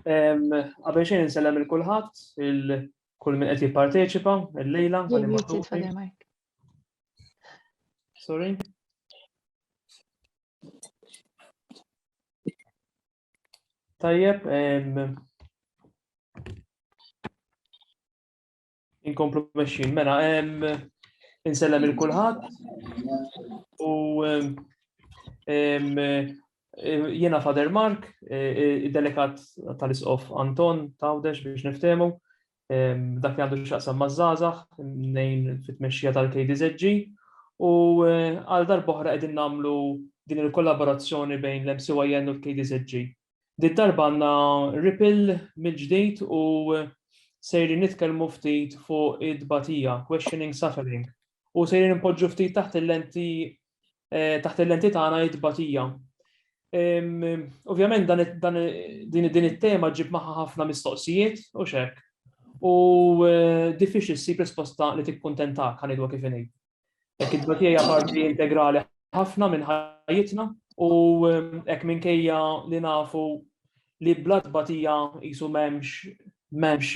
Qabel xejn insellem il-kulħadd, kull min qed jipparteċipa illejla You're muted, Father Mark. Sorry. Tajjeb, inkomplu mexxin. Mela, insellem il-kulħadd u jiena Father Mark, id-delegat tal-Isqof Anton Tawdex biex niftehmu, dak li għandu x'aqsam maż-żgħażagħ nejn fit-tmexxija tal-KDZG u għal darb'oħra qegħdin nagħmlu din il-kollaborazzjoni bejn l-MCYN u l-KDZG. Din darba għandna Ripple mill-ġdid u sejrin nitkellmu ftit fuq id-tbatija, questioning suffering, u sejrin impoġġu ftit taħt il-lenti tagħna id-tbatija. Ovvjament din it-tema ġib magħha ħafna mistoqsijiet u x'hekk. U diffiċli ssib risposta li tikkuntentak ħanidwa kif inhi. Hekk id-tbatija hija parti integrali ħafna minn ħajjitna u hekk minkejja li nafu li bla tbatija qisu m'hemmx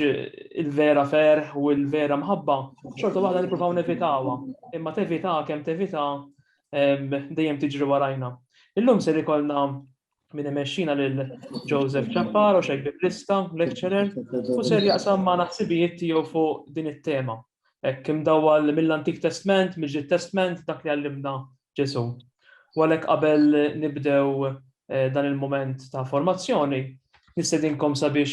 il-vera ferħ u l-vera mħabba, xorta waħda nippruvaw nevitawha. Imma tevita kemm tevita dejjem tiġri warajna. Illum ser ikollna min imexxina lil Joseph Chapparo, xejn biblista, lecturer, u ser jaqsam ma' naħsibijiet tiegħu fuq din it-tema. Hekk imdawwal mill-Antik Testament, mill-Ġid Testament, dak li għallimna Ġesu. U għalhekk qabel nibdew dan il-moment ta' formazzjoni, nistedinkom sabiex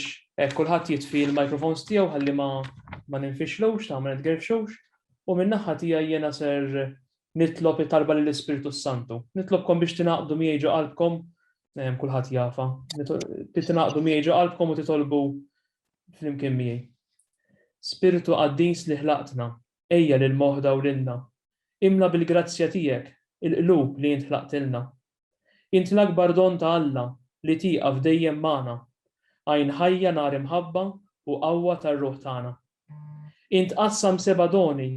kulħadd jitfi l-microphones tiegħu ħalli ma ninfixlux, ma nitgerfxux, u min-naħa tiegħi jiena ser nitlob it-talba lill-Ispiritu Santu. Nitlobkom biex tinaqdu miegħi ġo qalbkom, kulħadd jafa, tinaqdu miegħi ġo qalbkom u titolbu flimkien miegħi. Spiritu qaddis li ħlaqtna, ejja lil moħħda u lilna, imla bil-grazzja tiegħek il-qlub li int ħlaqtilna. Int l-akbar don ta' Alla li tieqaf dejjem magħna, għajn ħajja nar imħabba u qawwa tar-ruħ tagħna. Int qassam seba' doni,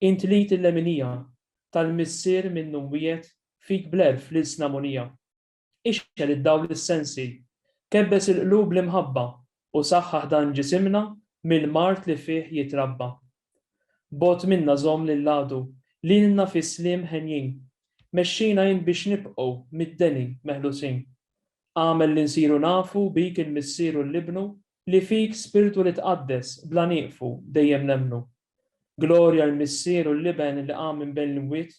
int lit il-leminija tal-missier minn numwiet fik blerf l-snamonija. Ixxel id-dawl is-sensi, kebbes il-qlub l-imħabba u saħħaħ dan ġisimna mill-mart li fih jitrabba. Bot minna żomm lil-ladu, lilna fi slim ħenjin, mexxina jien biex nibqgħu mid-deni meħlusin. Għamel li nsiru nafu bik il-missieru l-libnu li fik spiritu li tqaddes bla nieqfu dejjem nemnu. Glorja l-missieru l-liben li qam minn bejn l-imwiet,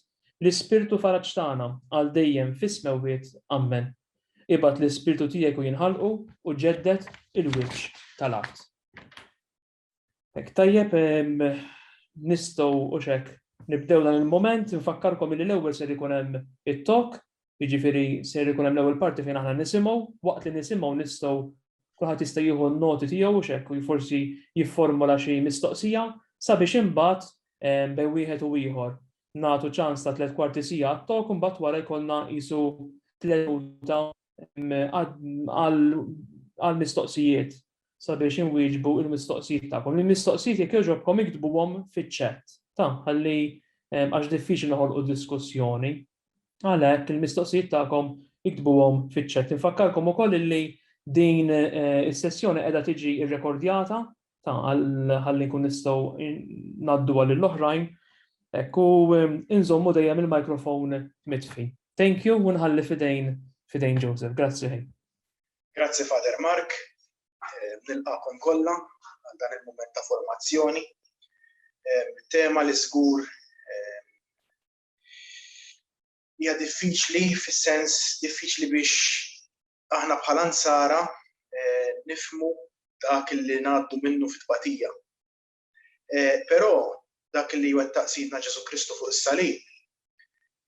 l-ispirtu faraġġ tagħna għal dejjem fis-mewwiet ammen. Ibad l-ispirtu tiegħek u jinħalqu u ġeddet il-wiċċ tal-art. Hekk tajjeb nistgħu u x'hekk nibdew dan il-moment, nfakkarkom li l-ewwel ser ikun hemm it-talk, jiġifieri ser ikun hemm l-ewwel parti fejn aħna nisimgħu, waqt li nisimgħu nistgħu kulħadd jista' jieħu n-noti tiegħu u x'hekk u forsi jifformula xi mistoqsija sabiex imbagħad bejn wieħed u ieħor nagħtu ċans ta' 3 kwarti siegħa għat-talk u mbagħad wara jkollna qisu 3 minuta għal mistoqsijiet sabiex inwieġbu il-mistoqsijiet tagħkom. Il-mistoqsijiet jekk jogħġobkom iktbuhom fiċ-chat. Ħalli għax diffiċli noħolqu diskussjoni. Għalhekk il-mistoqsijiet tagħkom iktbuhom fiċ-chat. Infakkarkom ukoll li din is-sessjoni qiegħda tiġi rrekordjata ħalli nkun nistgħu ngħaddu għal l-oħrajn u inżommu dejjem il-mikrofon mitfi. Thank you u nħalli fidejn Joseph. Grazzi ħej. Grazzi Father Mark. Nilqakom kollha għal dan il-mument ta' formazzjoni. Tema li żgur hija diffiċli fis-sens diffiċli biex aħna bħala nsara nifhmu dak li ngħaddu minnu fit-tbatija. Però dak li wettaq Sidna Ġesu Kristu fuq is-salib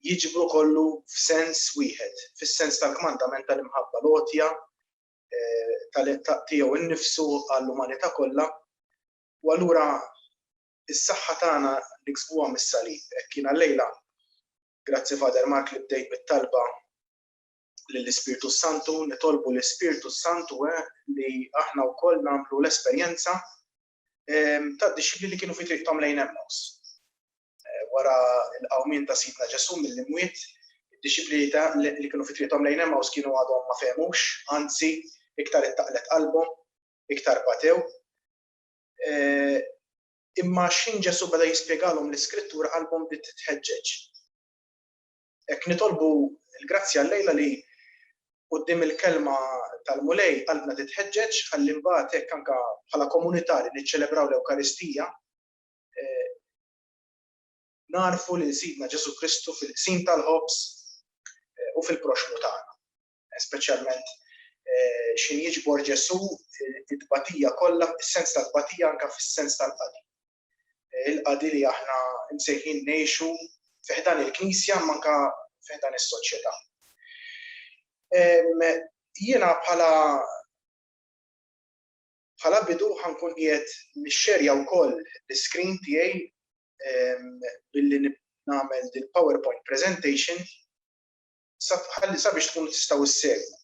jiġbru kollu f'sens wieħed, fis-sens tal-kmandament tal-imħabba l-għotja tiegħu innifsu għall-umanità kollha. U allura is-saħħa tagħna li ksbuha mis-salib hekk jiena llejla. Grazzi Father Mark li bdejt bit-talba lill-Ispiritu Santu, nitolbu l-Ispiritu Santu li aħna wkoll nagħmlu l-esperjenza tad-dixxibli li kienu fi triqthom lejn Emmaus. Wara l-qawmien ta' Sidna Ġesu mill-imwiet, id-dixxibli li kienu fi triqthom lejn Emmaus kienu għadhom ma fehmux, anzi iktar ittaqlet qalbhom, iktar batew. Imma x'in Ġesu beda jispjegalhom l-Iskrittura qalbhom bdiet titħeġġeġ. Hekk nitolbu l-grazzja llejla li quddiem il-kelma tal-mulej qalbna titħeġġeġ ħalli mbagħad hekk anke bħala komunità li niċċelebraw l-Ewkaristija narfu li Sidna Ġesu Kristu fil-qsim tal-ħobs u fil-proxmu tagħna. Speċjalment x'in jiġbor Ġesu it-tbatija kollha, is-sens tal-tbatija anke fis-sens tal-qadi. Il-qadi li aħna msejħin ngħixu fih dan il-Knisja manka fih dan is-soċjetà. Jiena bħala bidu ħankun qiegħed nixxerja wkoll l-iskrin tiegħi billi nagħmel din PowerPoint presentation ħalli sabiex tkunu tistgħu issegwu.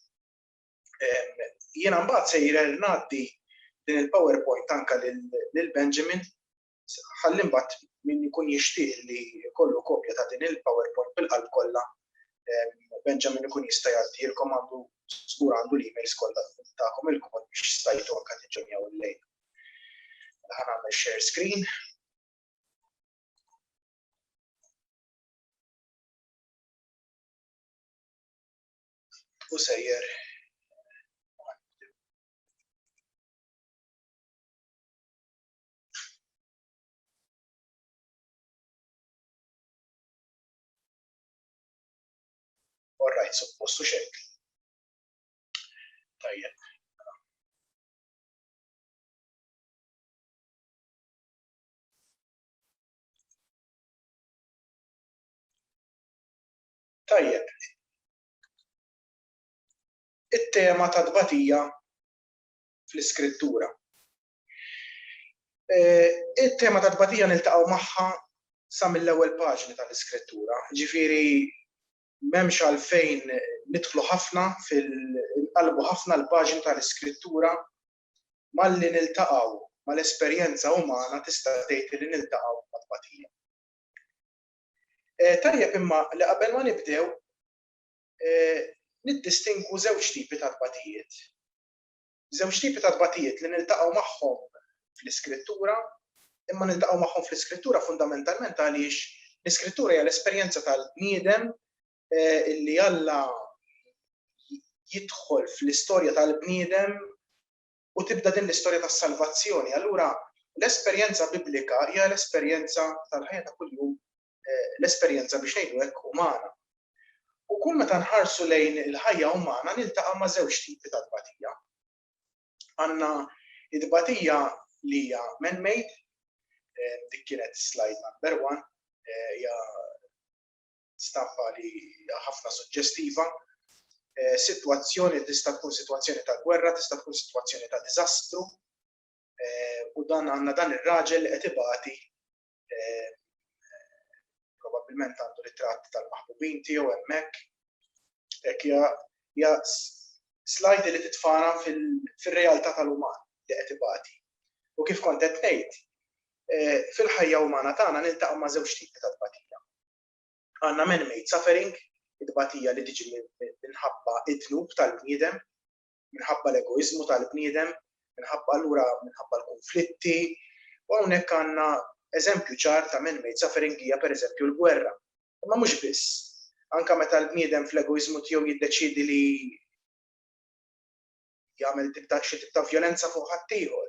Jiena mbagħad sejjer ngħaddi din il-PowerPoint anke lil Benjamin ħalli mbagħad min ikun jixtieq li jkollu kopja ta' din il-PowerPoint bil-qalb kollha Benjamin ikun jista' jgħaddilkom għandu żgur għandu l-emails kollha tagħkom ilkoll biex stajtu anke tiġġenjaw il-lejl. Ħa nagħmel share screen. U sejjer all right, suppostu xek. Tajjeb. Tajjeb. It-tema ta' tbatija fl-Iskrittura. It-tema ta' tbatija niltaqgħu magħha sa mill-ewwel paġni tal-Iskrittura. Ġifieri m'hemmx għalfejn nidħlu ħafna nqalbu ħafna l-paġni tal-Iskrittura malli niltaqgħu mal-esperjenza umana tista' tgħid li niltaqgħu ma' tbatija. Tajjeb imma li qabel ma nibdew niddistingwu żewġ tipi ta' tbatijiet. Żewġ tipi ta' tbatijiet li niltaqgħu magħhom fl-Iskrittura, imma niltaqgħu magħhom fl-Iskrittura fundamentalment għaliex l-Iskrittura hija l-esperjenza tal-bniedem illi Alla jidħol fl-istorja tal-bniedem u tibda din l-istorja tas-salvazzjoni. Allura l-esperjenza biblika hija l-esperjenza tal-ħajja ta' kuljum, l-esperjenza biex ngħidu hekk umana. U kull meta nħarsu lejn il-ħajja umana niltaqa' ma' żewġ tipi ta' tbatija. Għandna t-tbatija li hija man-made, dik kienet slide number 1, hija stampa li hija ħafna suġġestiva. Sitwazzjoni tista' tkun sitwazzjoni ta' gwerra, tista' tkun sitwazzjoni ta' diżastru, u dan għandna dan ir-raġel li qed ibati probabbilment għandu ritratt tal-maħbubin tiegħu hemmhekk. Hekk hija slide li titfana fir-realtà tal-uman li qed ibati. U kif kont qed ngħid, fil-ħajja umana tagħna niltaqgħu ma' żewġ tipi ta' tbatija. Għandna man-made suffering, it-tbatija li tiġi minħabba id-dnub tal-bniedem, minħabba l-egoiżmu tal-bniedem, minħabba l-konflitti, u hawnhekk għandna eżempju ċar ta' man-made suffering hija pereżempju l-gwerra. Imma mhux biss. Anke meta l-bniedem fl-egoiżmu tiegħu jiddeċiedi li jagħmel xi tip ta' vjolenza fuq ħaddieħor,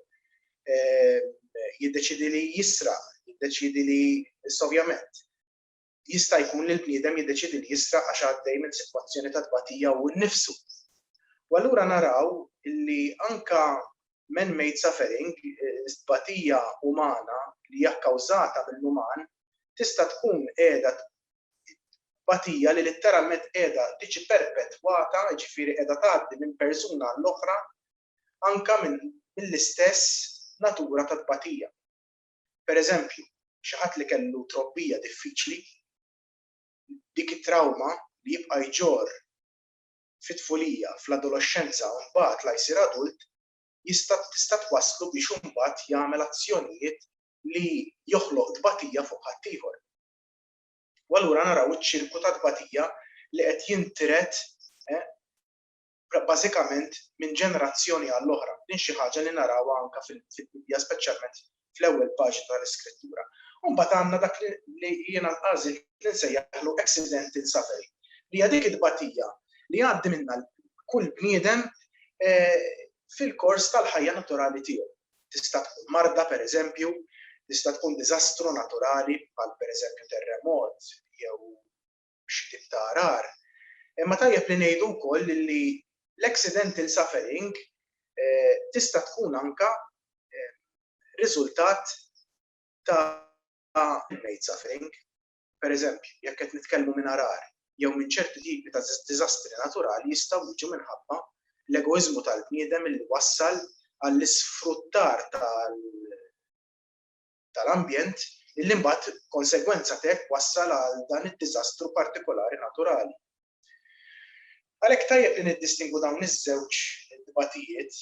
jiddeċiedi li jisraq, jiddeċiedi li ovvjament jista' jkun li l-bniedem jiddeċiedi li jisraq għax għaddej minn sitwazzjoni ta' tbatija u nnifsu. U allura naraw li anke man-made suffering, tbatija umana li hija kkawżata mill-uman, tista' tkun qiegħda tbatija li letteralment qiegħda tiġi perpetwata, jiġifieri qiegħda tgħaddi minn persuna l-oħra anke mill-istess natura ta' tbatija. Pereżempju, xi ħadd li kellu trobbija diffiċli, dik it-trauma li jibqa' jġorr fit-tfulija, fl-adolescenza u mbagħad la jsir adult, tista' twasslu biex imbagħad jagħmel azzjonijiet li joħloq tbatija fuq ħaddieħor. U allura naraw iċ-ċirku ta' tbatija li qed jintiret bażikament minn ġenerazzjoni għall-oħra. Din xi ħaġa li naraw anke fil-Bibbja speċjalment fl-ewwel paġna tal-Iskrittura. U mbagħad għandna dak li jiena għażil li nsejjaħlu accidental suffering, li hija dik id-tbatija li għaddi minnha kull bniedem fil-kors tal-ħajja naturali tiegħu. Tista' tkun marda pereżempju, tista' tkun diżastru naturali bħal pereżempju terremot jew xi tip ta' arar. Imma tajjeb li ngħidu wkoll li l-accidental suffering tista' tkun anke riżultat ta' man-made suffering. Pereżempju, jekk qed nitkellmu minn arar jew minn ċerti tipi ta' diżastri naturali jistgħu jiġu minħabba l-egoiżmu tal-bniedem li wassal għall-isfruttar tal-ambjent illi mbagħad konsegwenza hekk wassal għal dan id-diżastru partikolari naturali. Għalhekk tajjeb li niddistingu dawn iż-żewġ dbatijiet,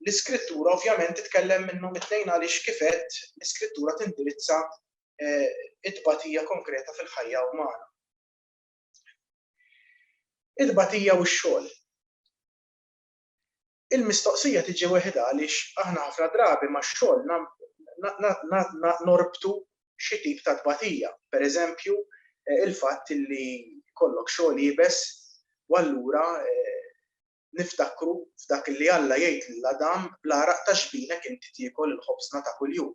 l-Iskrittura ovvjament titkellem minnhom it-tnejn għaliex kif għedt l-Iskrittura tindirizza id-dbatija konkreta fil-ħajja umana. Id-dbatija u x-xogħol. Il-mistoqsija tiġi weħda għaliex aħna ħafna drabi max-xogħol norbtu xi tip ta' dbatija. Pereżempju, il-fatt li jkollok xogħol jibes u allura niftakru f'dak li Alla jgħid lill-Adam bl-għaraq ta' xbinek inti tiekol il-ħobżna ta' kuljum.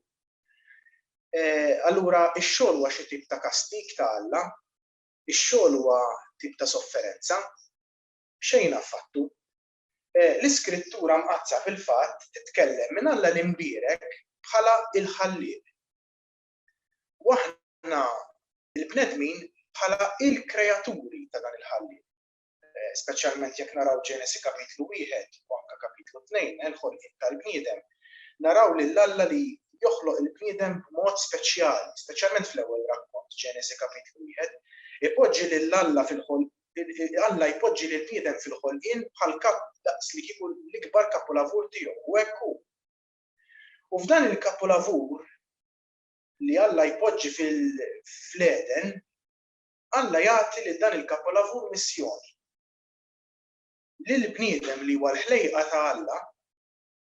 Allura x-xogħol huwa xi tip ta' kastig ta' Alla, ix-xogħol huwa tip ta' sofferenza, xejn affattu. L-Iskrittura mqazza fil-fatt titkellem minn Alla li mbierek bħala il-ħalliem. U aħna il-bnedmin bħala il-kreaturi ta' dan il-ħalliem. Speċjalment jekk naraw Ġenesi kapitlu 1 u anke kapitlu 2 il-ħolqien tal-bniedem, naraw li Alla li joħloq il-bniedem b'mod speċjali, speċjalment fl-ewwel rakkont Ġenesi kapitlu 1, ipoġġi lil Alla Alla jpoġġi lil bniedem fil-ħolqien bħal daqs li kieku l-ikbar kapolavur tiegħu u hekk hu. U f'dan il-kapolavur li Alla jpoġġi fl-Eden, Alla jagħti lil dan il-kapolavur missjoni. Lill-bniedem li huwa l-ħlejqa ta'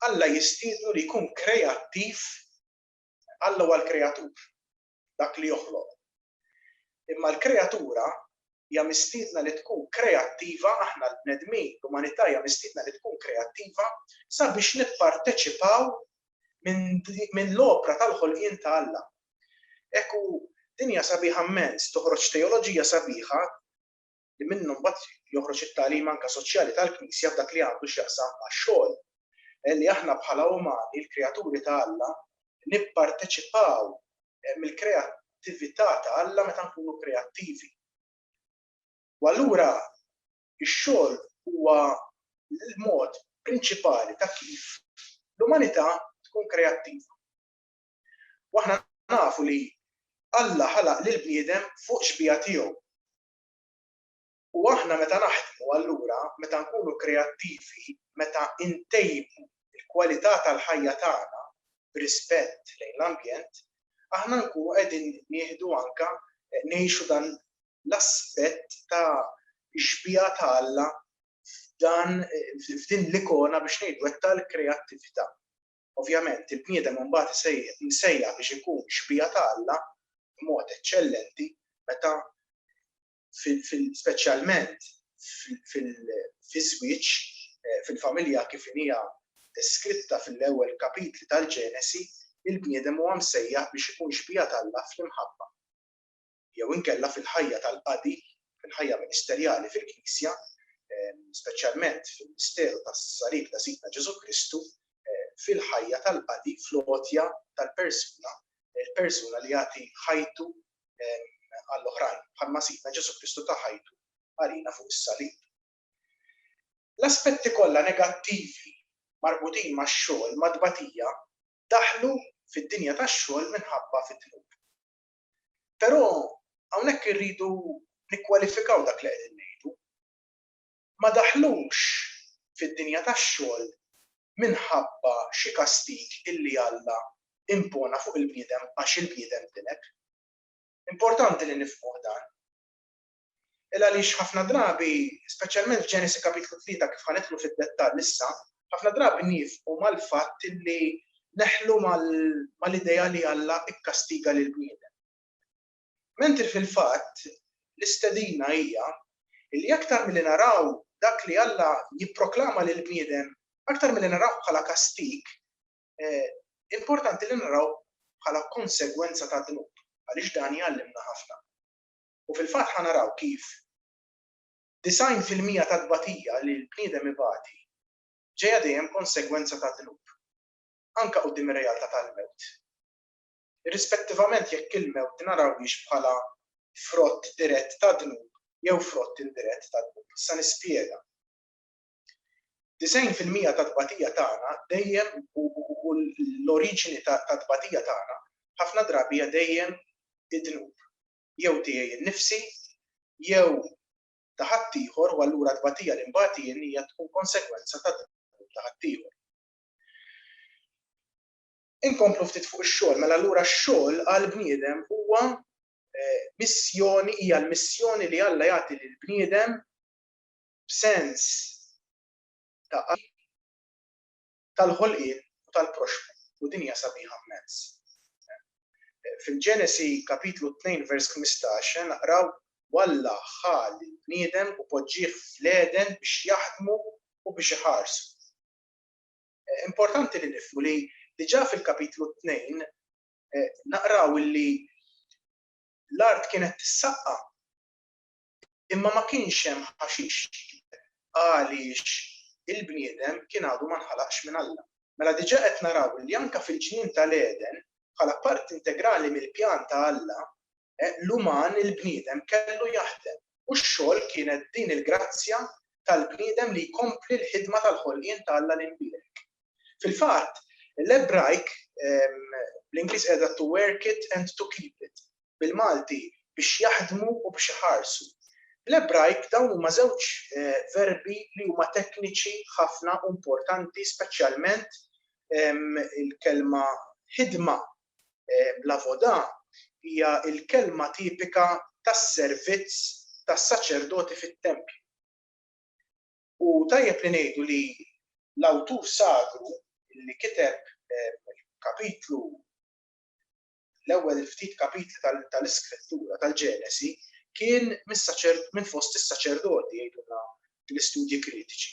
Alla jistiednu li jkun kreattiv, Alla huwa l-kreatur, dak li joħloq. Imma l-kreatura hija mistiedna li tkun kreattiva, aħna l-bnedmin, l-umanità hija mistiedna li tkun kreattiva sabiex nipparteċipaw minn l-opra tal-ħolqien ta' Alla. Hekk hu din hija sabiħa immens, toħroġ teoloġija sabiħa li minnhom mbagħad joħroġ it-tagħlim anke soċjali tal-Knisja f'dak li għandu x'jaqsam max-xogħol. Li aħna bħala umani, l-kreaturi ta' Alla, nipparteċipaw mill-kreattività ta' Alla meta nkunu kreattivi. U allura x-xogħol huwa l-mod prinċipali ta' kif l-umanità tkun kreattiva. U aħna nafu li Alla ħalaq lill-bniedem fuq xbija tiegħu. U aħna meta naħdmu allura, meta nkunu kreattivi, meta intejbu il-kwalità tal-ħajja tagħna b'rispett lejn l-ambjent, aħna nkunu qegħdin nieħdu anke ngħixu dan l-aspett ta' xbija ta' Alla f'din l-ikona biex ngħidu hekk tal-kreattività. Ovvjament il-bniedem mbagħad insejjaħ biex ikun xbija ta' Alla b'mod eċċellenti meta speċjalment fiż-żwieġ fil-familja kif hija deskritta fil-ewwel kapitli tal-Ġenesi, il-bniedem huwa msejjaħ biex ikun xbija ta' Alla fl-imħabba. Jew inkella fil-ħajja tal-qadi, fil-ħajja ministerjali fil-Knisja, speċjalment fil-misteru tas-salib ta' Sidna Ġesu Kristu, fil-ħajja tal-qadi fl-għotja tal-persuna, il-persuna li jagħti ħajtu għall-oħrajn, bħalma Sidna Ġesu Kristu ta' ħajtu għalina fuq is-salib. L-aspetti kollha negattivi marbutin max-xogħol mad-dbatija daħlu fid-dinja tax-xogħol minħabba fit-tnub. Però hawnhekk irridu nikkwalifikaw dak li qegħdin ngħidu. Ma daħlux fid-dinja tax-xogħol minħabba xi kastig illi Alla impona fuq il-bniedem għax il-bniedem tileb. Importanti li nifhmu dan. Illa għaliex ħafna drabi, speċjalment f'Ġenesi kapitlu 3 kif ħanidħlu fid-dettall issa, ħafna drabi nifhmu mal-fatt li neħlu mal-idea li Alla ikkastiga lil bniedem. Mentri fil-fatt l-istedina hija li aktar milli naraw dak li Alla jipproklama lil bniedem, aktar milli naraw bħala kastig, importanti li naraw bħala konsegwenza ta' dnub, għaliex dan jgħallimna ħafna. U fil-fatt ħanaraw kif 90% ta' tbatija li l-bniedem ibati ġejja dejjem konsegwenza ta' dnub, anke quddiem ir-realtà tal-mewt. Irrispettivament jekk il-mewt narawhiex bħala frott dirett ta' dnub jew frott indirett ta' dnub. Issa nispjega. 90% ta' tbatija tagħna dejjem u l-oriġini ta' tbatija tagħna ħafna drabi hija dejjem id-dnub. Jew tiegħi nnifsi, jew ta' ħadd ieħor, u allura tbatija li mbagħad hija tkun konsegwenza ta' dnub ta' ħadd ieħor. Inkomplu ftit fuq ix-xogħol, mela allura x-xogħol għal bniedem huwa missjoni, hija l-missjoni li Alla jagħti lil bniedem b'sens ta' tal-ħolqien u tal-proxmu, u din hija sabiħa immens. Fil-Ġenesi kapitlu 2 vers 15 naqraw Alla ħal il-bniedem u poġġih fl-Eden biex jaħdmu u biex iħarsu. Importanti li nifhmu li diġà fil-kapitlu 2 naqraw illi l-art kienet tissaqqa imma ma kienx hemm ħaxix għaliex il-bniedem kien għadu ma nħalaqx minn Alla. Mela diġà qed naraw li anke fil-ġnien tal-Eden bħala parti integrali mill-pjan ta' Alla, l-uman il-bniedem kellu jaħdem u x-xogħol kienet din il-grazzja tal-bniedem li jkompli l-ħidma tal-ħolqien ta' Alla l-inbierek. Fil-fatt, l-Ebrajk bl-Ingliż qiegħda to work it and to keep it. Bil-Malti biex jaħdmu u biex iħarsu. L-Ebrajk dawn huma żewġ verbi li huma tekniċi ħafna u importanti, speċjalment il-kelma ħidma l-avoda hija l-kelma tipika tas-servizz tas-saċerdoti fit-tempju. U tajjeb li ngħidu li l-awtur sagru li kiteb kapitlu l-ewwel ftit kapitli tal-iskrittura tal-Ġenesi kien minn fost is-saċerdoti jgħidulna l-istudji kritiċi.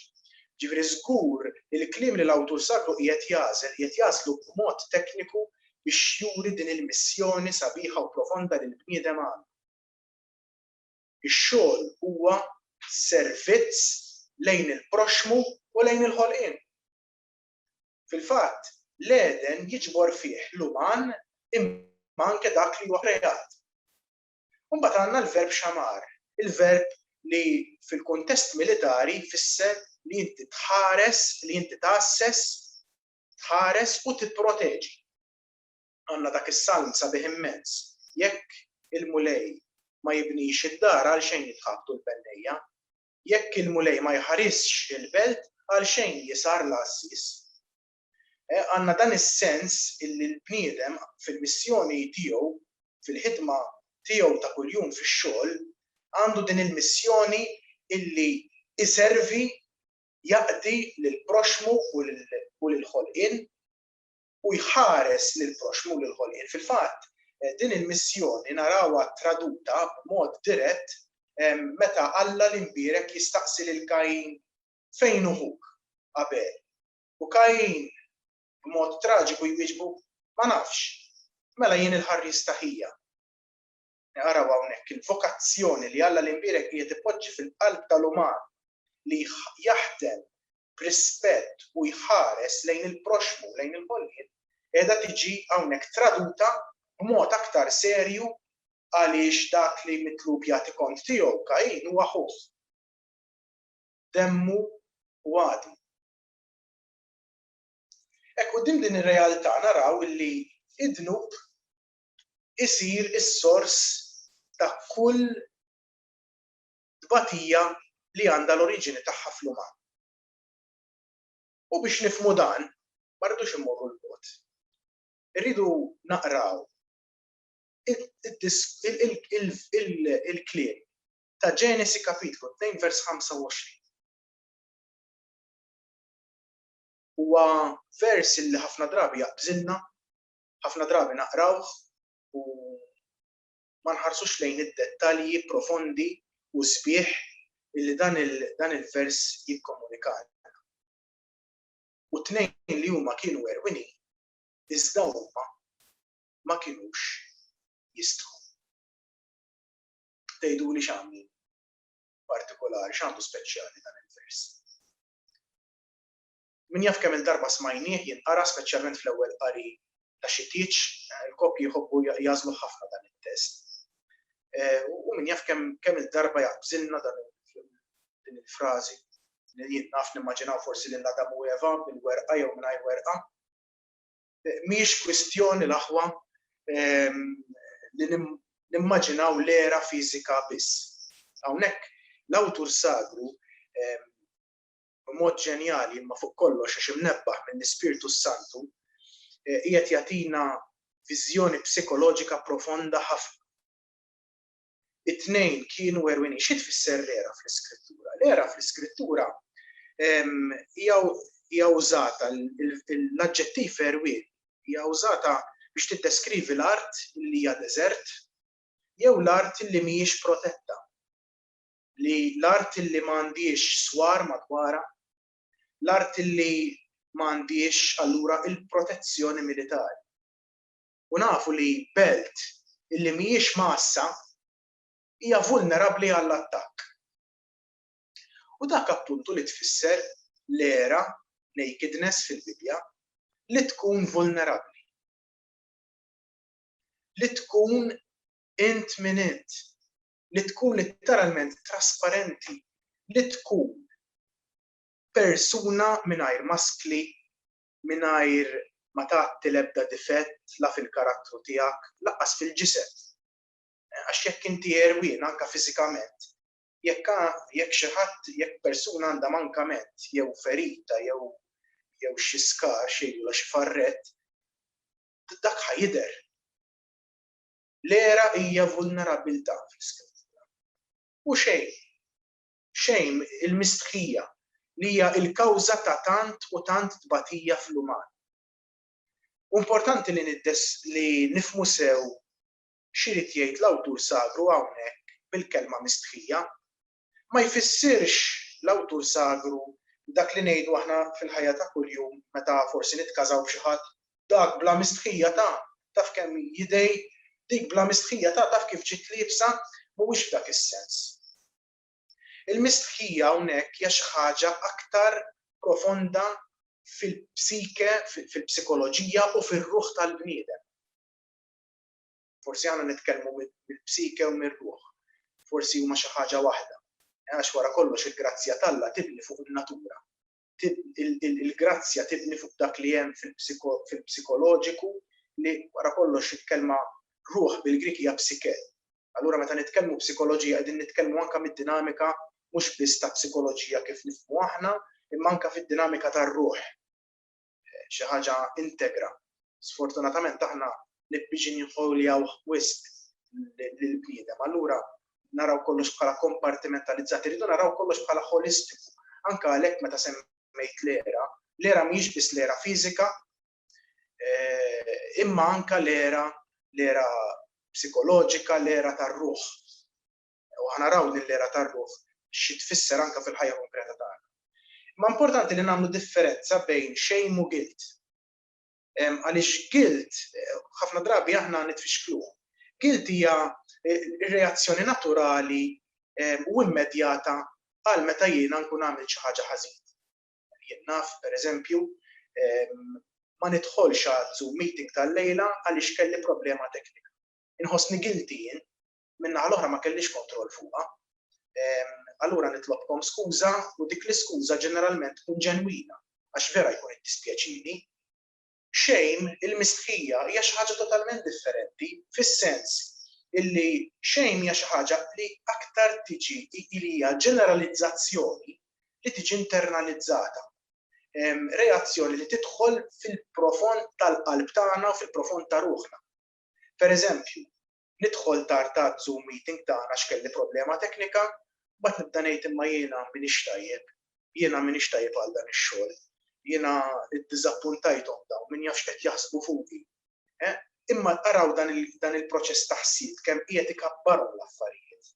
Ġifieri żgur il-kliem li l-awtur sagru qiegħed jażlu b'mod tekniku biex juri din il-missjoni sabiħa u profonda li l-bniedem għandu. Ix-xogħol huwa servizz lejn il-proxmu u lejn il-ħolqien. Fil-fatt, l-Eden jiġbor fih l-uman imma anke dak li huwa krejat. U mbagħad għandna l-verb xamar, il-verb li fil-kuntest militari jfisser li inti tħares, li inti tassess, tħares u tipproteġi. Għandna dak is-salm sabiħ immens. Jekk il-mulej ma jibnix id-dar għal xejn jitħabtu l-bennejja, jekk il-mulej ma jħarisx il-belt għal xejn jisar l-assis. Għandna dan is-sens illi l-bniedem fil-missjoni tiegħu, fil-ħidma tiegħu ta' kuljum fix-xogħol, għandu din il-missjoni illi iservi jaqdi lill-proxmu u lill-ħolqien u jħares lill-proxmu u lill-ħolqien. Fil-fatt, din il-missjoni narawha traduta b'mod dirett meta Alla l-inbierek jistaqsi lil Kajin fejn uħuk Abel. U Kajin b'mod traġiku jwieġbu ma nafx, mela jien il-ħarris taħija. Naraw hawnhekk il-vokazzjoni li Alla l-inbierek qiegħed ipoġġi fil-qalb tal-uman li jaħdem b'rispett u jħares lejn il-proxmu, lejn il-ħolqien, qiegħda tiġi hawnhekk traduta b'mod aktar serju għaliex dak li mitlub jagħti kont tiegħu Kajin huwa ħuh. Demmu u għadi. Hekk quddiem din ir-realtà naraw illi id-dnub isir is-sors ta' kull tbatija li għandha l-oriġini tagħha fl-uman. U biex nifhmu dan, ma rridux immorru l-bogħod. Irridu naqraw il-kliem ta' Ġenesi kapitlu 2 vers 25. Huwa vers li ħafna drabi jaqbżilna, ħafna drabi naqrawh u ma nħarsux lejn id-dettalji profondi u sbieħ illi dan il-vers jikkomunikana. U tnejn li huma kienu erwini, iżda huma ma kinux jistħu. Tgħiduli x'għamlu partikolari, x'għandu speċjali dan il-vers. Min jaf kemm il-darba smajnieh jinqara speċjalment fl-ewwel qari ta' xi tieġ, il-koppji jħobbu jażlu ħafna dan it-test. U min jaf kemm il-darba jaqbżilna din il-frażi li jien naf nimmaġinaw forsi lil Adam u Eva bil-werqa jew mingħajr werqa. Mhijiex kwistjoni l-aħwa li nimmaġinaw l-era fiżika biss. Hawnhekk l-awtur sagru b'mod ġenjali imma fuq kollox għax imnebbaħ mill-Ispirtu Santu qiegħed jagħtina viżjoni psikoloġika profonda ħafna. It-tnejn kienu erwini. Xi tfisser l-era fl-Iskrittura? L-era fl-Iskrittura hija użata l-aġġettiv erwien hija użata biex tiddeskrivi l-art li hija deżert jew l-art li mhijiex protetta. Li l-art li m'għandix swar madwarha, l-art li m'għandix allura il-protezzjoni militari. U nafu li belt illi mhijiex massa hija vulnerabbli għall-attakk. U dak appuntu li tfisser l-era nakedness fil-Bibja li tkun vulnerabbli. Li tkun int min int. Li tkun literalment trasparenti. Li tkun persuna mingħajr maskli, mingħajr ma tagħti l-ebda difett la fil-karattru tiegħek, laqqas fil-ġised. Għax jekk inti erwien anke fiżikament, jekk persuna għandha mankament jew ferita jew xi skar xejn xi farrett, dak ħajidher. L-era hija vulnerabilità fl-Iskrittura. U xejn il-mistħija li hija l-kawża ta' tant u tant tbatija fl-uman. Importanti li nifhmu sew x'irid jgħid l-awtur sagru hawnhekk bil-kelma mistħija. Ma jfissirx l-awtur sagru dak li ngħidu aħna fil-ħajja ta' kuljum meta forsi nitkażaw b'xi ħadd dak bla mistħija taf kemm jidej dik bla mistħija taf kif ġiet liebsa mhuwiex f'dak is-sens. Il-mistħija hawnhekk hija xi ħaġa aktar profonda fil-psike, fil-psikoloġija u fir-ruħ tal-bniedem. Forsi għandna nitkellmu mill-psike u mir-ruħ. Forsi huma xi ħaġa waħda. Għax wara kollox il-grazzja t'Alla tibni fuq in-natura. Il-grazzja tibni fuq dak li hemm fil-psikoloġiku li wara kollox il-kelma ruħ bil-Grik hija psike. Allura meta nitkellmu psikoloġija qegħdin nitkellmu anke mid-dinamika mhux biss ta' psikoloġija kif nifhmu aħna, imma anke fid-dinamika tar-ruħ. Xi ħaġa integra. Sfortunatament aħna nibbiġi ninħoljaw wisq lill-bniedem. Allura naraw kollox bħala kompartimentalizzati, rridu naraw kollox bħala holistiku. Anke għalhekk meta semmejt l-era mhijiex biss l-era fiżika, imma anke l-era psikoloġika, l-era tar-ruħ. U ħanaraw din l-era tar-ruħ xi tfisser anke fil-ħajja konkreta tagħna. Ma importanti li nagħmlu differenza bejn shame u guilt. Għaliex guilt ħafna drabi aħna nitfixkluh. Guilt hija reazzjoni naturali u immedjata għal meta jiena nkun għamil xi ħaġa ħażin. Jien naf, pereżempju, ma nidħolx għal Zoom meeting tal-lejla għaliex kelli problema teknika. Inħossni guilty jien, min-naħa l-oħra ma kellix kontroll fuqha. Allura nitlobkom skuża u dik l-iskuża ġeneralment tkun ġenwina għax vera jkun iddispjaċini. Shame, il-mistħija hija xi ħaġa totalment differenti fis-sens illi shame hija xi ħaġa li aktar tiġi li hija ġeneralizzazzjoni li tiġi internalizzata. Reazzjoni li tidħol fil-profond tal-qalb tagħna u fil-profond ta' ruħna. Pereżempju, nidħol tartat Zoom meeting tagħna x'kelli problema teknika, mbagħad nibda ngħid imma jiena m'iniex tajjeb, jiena m'iniex tajjeb għal dan ix-xogħol, jiena ddiżappuntajthom dawn min jafx qed jaħsbu fuqi. Imma araw dan il-proċess ta' ħsieb kemm qiegħed ikabbarhom l-affarijiet.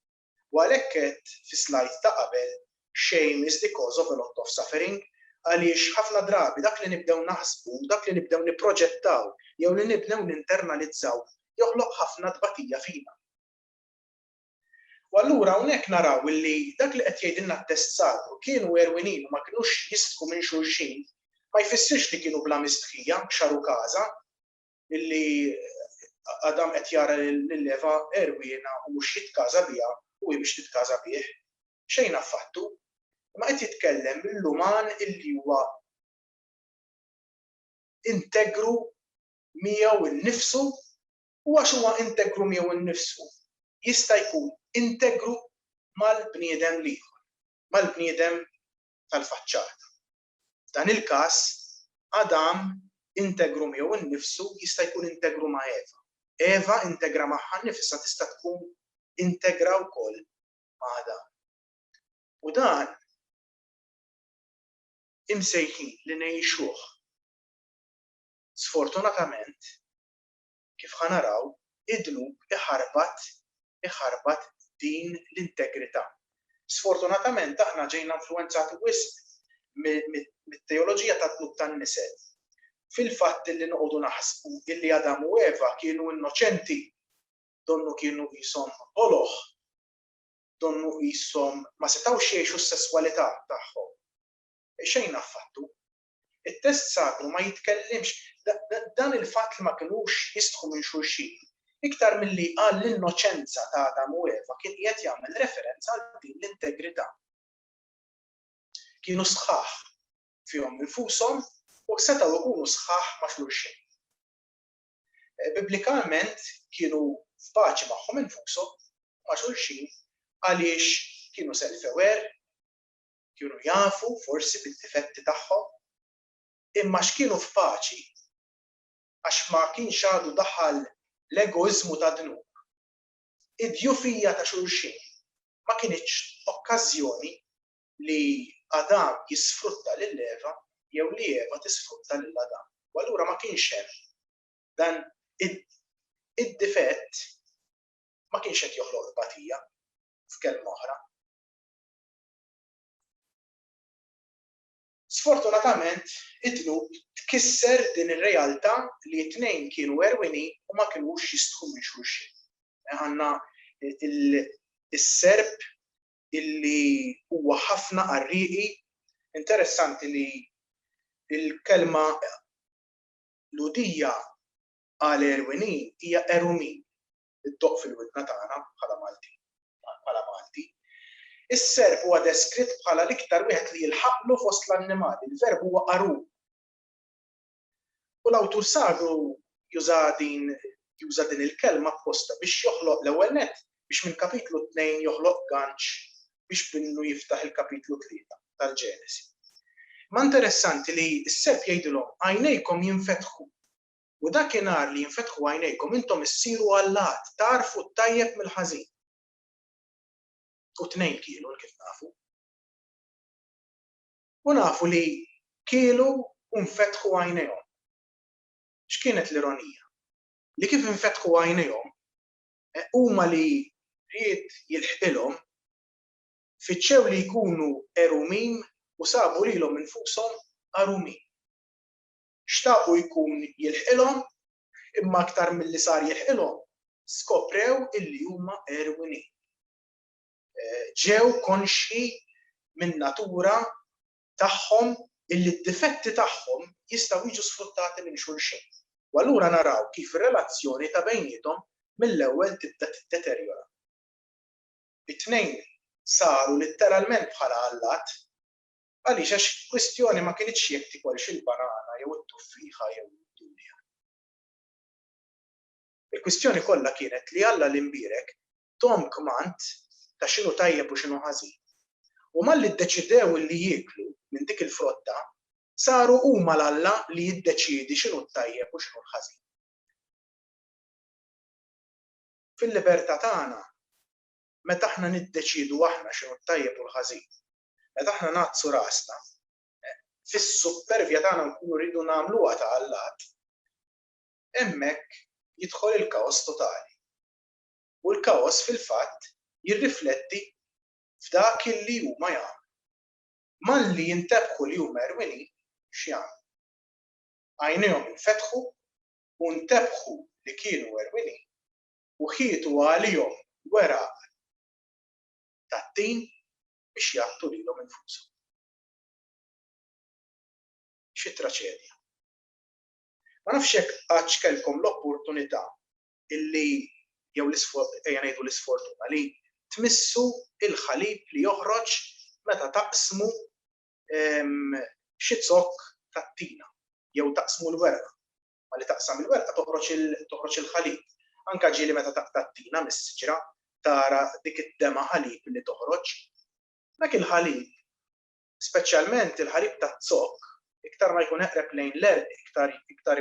U għalhekk qed fi slide ta' qabel shame is the cause of a lot of suffering, għaliex ħafna drabi dak li nibdew naħsbu, dak li nibdew nipproġettaw, jew li nibdew ninternalizzaw, joħloq ħafna tbatija fina. U allura hawnhekk naraw illi dak li qed jgħidilna t-test sagru kienu erwinin u ma kinux jistħu minn xulxin, ma jfissirx li kienu bla mistħija, xaru każa, illi Adam qed jara l-Eva erwiena u mhux jitkaża biha u hi biex titkaża bih. Xejn affattu, ma qed jitkellem mill-uman illi huwa integru miegħu innifsu u għax huwa integru miegħu innifsu jista' jkun integru mal-bniedem ieħor, mal-bniedem tal-faċċata. Dan il-każ Adam integru miegħu innifsu jista' jkun integru ma' Eva. Eva integra magħha nnifisha tista' tkun integra wkoll ma' Adam. U dan imsejħin li ngħixuh. Sfortunatament, kif ħanaraw, id-dnub iħarbat din l-integrità. Sfortunatament aħna ġejna influenzati wisq mit-teoloġija tad-dnub tan-nisel. Fil-fatt li noqogħdu naħsbu illi Adam u Eva kienu innoċenti, donnu kienu qishom oloħ, donnu qishom ma setgħux jgħixu s-sesswalità tagħhom. Xejn affattu. it-test sagru ma jitkellimx dan il-fatt li ma kinux jistħu minn xulxin. Iktar milli qal l-innoċenza ta' Adam u Eva kien qiegħed jagħmel referenza għal din l-integrità. Kienu sħaħ fihom infushom u setgħu jkunu sħaħ ma' xulxin. Biblikalment kienu f'paċi magħhom infushom ma' xulxin għaliex kienu self-aware, kienu jafu forsi bid-difetti tagħhom, imma x'kienu f'paċi għax ma kienx għadu daħal l-egoizmu ta' dnub. Id-djufija ta' xulxin ma kienx okkażjoni li Adam jisfrutta lil Eva jew li Eva tisfrutta lil Adam. U allura ma kienx hemm dan id-difett ma kienx qed joħloq tbatija f'kelma oħra. Sfortunatament, id-dnub tkisser din ir-realtà li t-tnejn kienu erwini u ma kinux jistħu minn xulxin. Għandna is-serb illi huwa ħafna qarrieqi. Interessanti li l-kelma ludija għal erwinin hija erumin. Iddoq fil-widna tagħna bħala Malti. Is-serb huwa deskritt bħala l-iktar wieħed li jilħaqlu fost l-annimali. Il-verb huwa qaru. U l-awtur sagru juża din il-kelma apposta biex joħloq l-ewwel nett biex minn kapitlu 2 joħloq ganċ biex minnu jiftaħ il-kapitlu 3 tal-Ġenesi. Ma interessanti li s-serb jgħidilhom għajnejkom jinfetħu. U dakinhar li jinfetħu għajnejkom intom issiru Allat, tarfu t-tajjeb mill-ħażin. U tnejn kienu kif nafu. U nafu li kienu u nfetħu għajnejhom. X'kienet l-ironija? Li kif infetħu għajnejhom huma li ried jilħqilhom fiċċew li jkunu erumin u sabu lilhom infushom qarumin. Xtaqu jkun jilħqilhom imma aktar milli sar jilħqilhom skoprew illi huma erwinin. Ġew konxi minn natura tagħhom illi d-difetti tagħhom jistgħu jiġu sfruttati minn xulxin. U allura naraw kif ir-relazzjoni ta' bejniethom mill-ewwel tibda tiddeterjora. It-tnejn saru litteralment bħala Allat għaliex għax kwistjoni ma kienx jekk tikolx il-banana jew it-tuffiħa jew id-dunja. Il-kwistjoni kollha kienet li Alla l-imbierek tom kmand ta' x'inhu tajjeb u x'inhu ħażin. U malli ddeċidew li jieklu minn dik il-frotta, saru huma l-Alla li jiddeċiedi x'inhu tajjeb u x'inhu l-ħażin. fil-libertà tagħna meta aħna niddeċiedu aħna x'inhu t-tajjeb u l-ħażin, meta aħna nagħtzu rasna, fis-supervja tagħna nkunu rridu nagħmluha ta' Allat, hemmhekk jidħol il-kaos totali. U l-kaos fil-fatt jirrifletti f'dak li huma jagħmlu. Malli jintabħu li huma erwinin x'jagħmlu. Għajnejhom infetħu u ntabħu li kienu erwinin u ħietu għalihom weraq tat-tin biex jagħtu lilhom infushom. Xi traċedja. Ma nafx hekk għadx kellkom l-opportunità illi jew l-isfortuna li tmissu il-ħalib li joħroġ meta taqsmu xi zokk tat-tina jew taqsmu l-werqa. Ma li taqsam il-werqa toħroġ il-ħalib. Anke ġieli meta tat-tina mis-siġra tara dik id-dema ħalib li toħroġ. Dak il-ħalib, speċjalment il-ħalib tat-zokk, iktar ma jkun eqreb lejn l-erq, iktar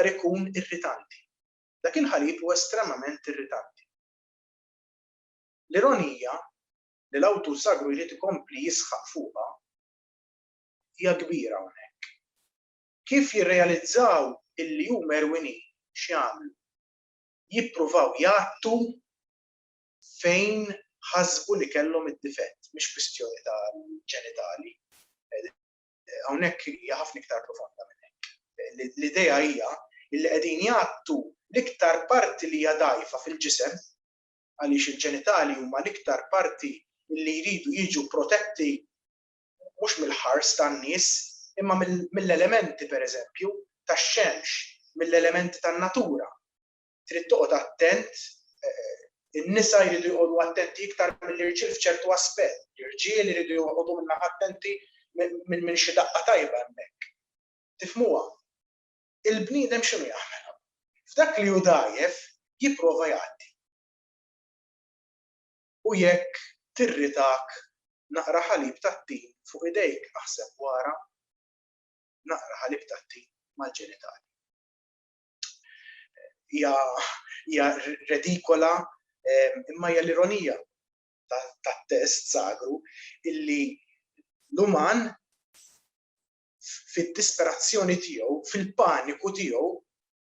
ikun irritanti. Dak il-ħalib huwa estremament irritanti. L-ironija li l-awtur sagru jrid ikompli jisħaq fuqha hija kbira hawnhekk. Kif jirrealizzaw illi huma erwinin x'jagħmlu? Jippruvaw jagħtu fejn ħasbu li kellhom id-difett, mhix kwistjoni tal-ġenitali. Hawnhekk hija ħafna iktar profonda minn hekk. L-idea hija li qegħdin jagħtu l-iktar parti li hija dgħajfa fil-ġisem għaliex il-ġenitali huma l-iktar parti li jridu jiġu protetti mhux mill-ħars tan-nies imma mill-elementi pereżempju tax-xemx, mill-elementi tan-natura. Trid toqgħod attent, in-nisa jridu jqogħdu attenti iktar mill-irġiel f'ċertu aspett. L-irġiel jridu jqogħdu minnaħa attenti minn xi daqqa tajba hemmhekk. Tifhmuha? Il-bniedem x'inhu jagħmel? F'dak li hu dgħajef jipprova jgħaddi. U jekk tirritak naqra ħalib tat-tin fuq idejk aħseb wara naqra ħalib tat-tin mal-ġenitali. Hija redikola imma hija l-ironija tat-test sagru illi l-uman fid-disperazzjoni tiegħu, fil-paniku tiegħu,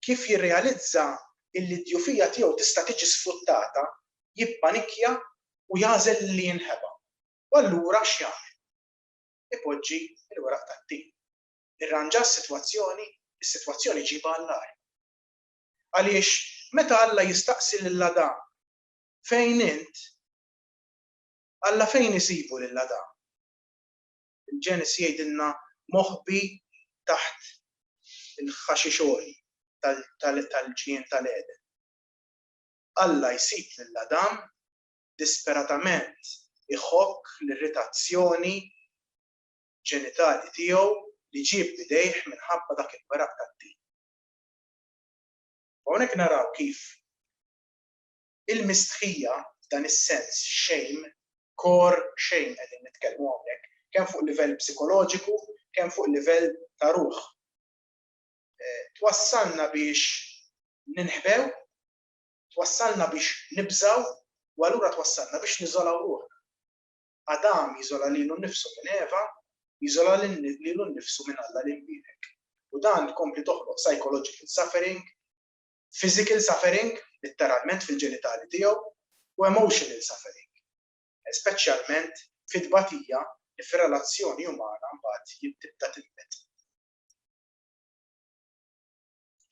kif jirrealizza illi d-djufija tiegħu tista' tiġi sfruttata, jippanikja u jażel li jinħeba. U allura x'jagħmel? Ipoġġi l-weraq tat-tin. Irranġa s-sitwazzjoni, is-sitwazzjoni ġibha għall-ar. Għaliex meta Alla jistaqsi lill-Adam fejn int, Alla fejn isibu lill-Adam? Il-Ġenesi jgħidilna moħbi taħt il-ħaxixoli tal-ġnien tal-Eden. Alla jsib lill-Adam disperatament iħokk l-irritazzjoni ġenitali tiegħu li ġieb bidejh minħabba dak il-weraq tat-tin. Hawnhekk naraw kif il-mistħija f'dan is-sens shame, core shame qegħdin nitkellmu hawnhekk, kemm fuq livell psikoloġiku, kemm fuq livell ta' ruħ. Twassalna biex ninħbew, twassalna biex nibżaw, u allura twassalna biex niżolaw ruħna. Adam jiżola lilu nnifsu minn Eva, jiżola lilu nnifsu minn Alla li nbierek. U dan tkompli toħloq psychological suffering, physical suffering, literalment fil-ġenitali tiegħu, u emotional suffering, speċjalment fit-tbatija li fir-relazzjoni umana mbagħad tibda tinbet.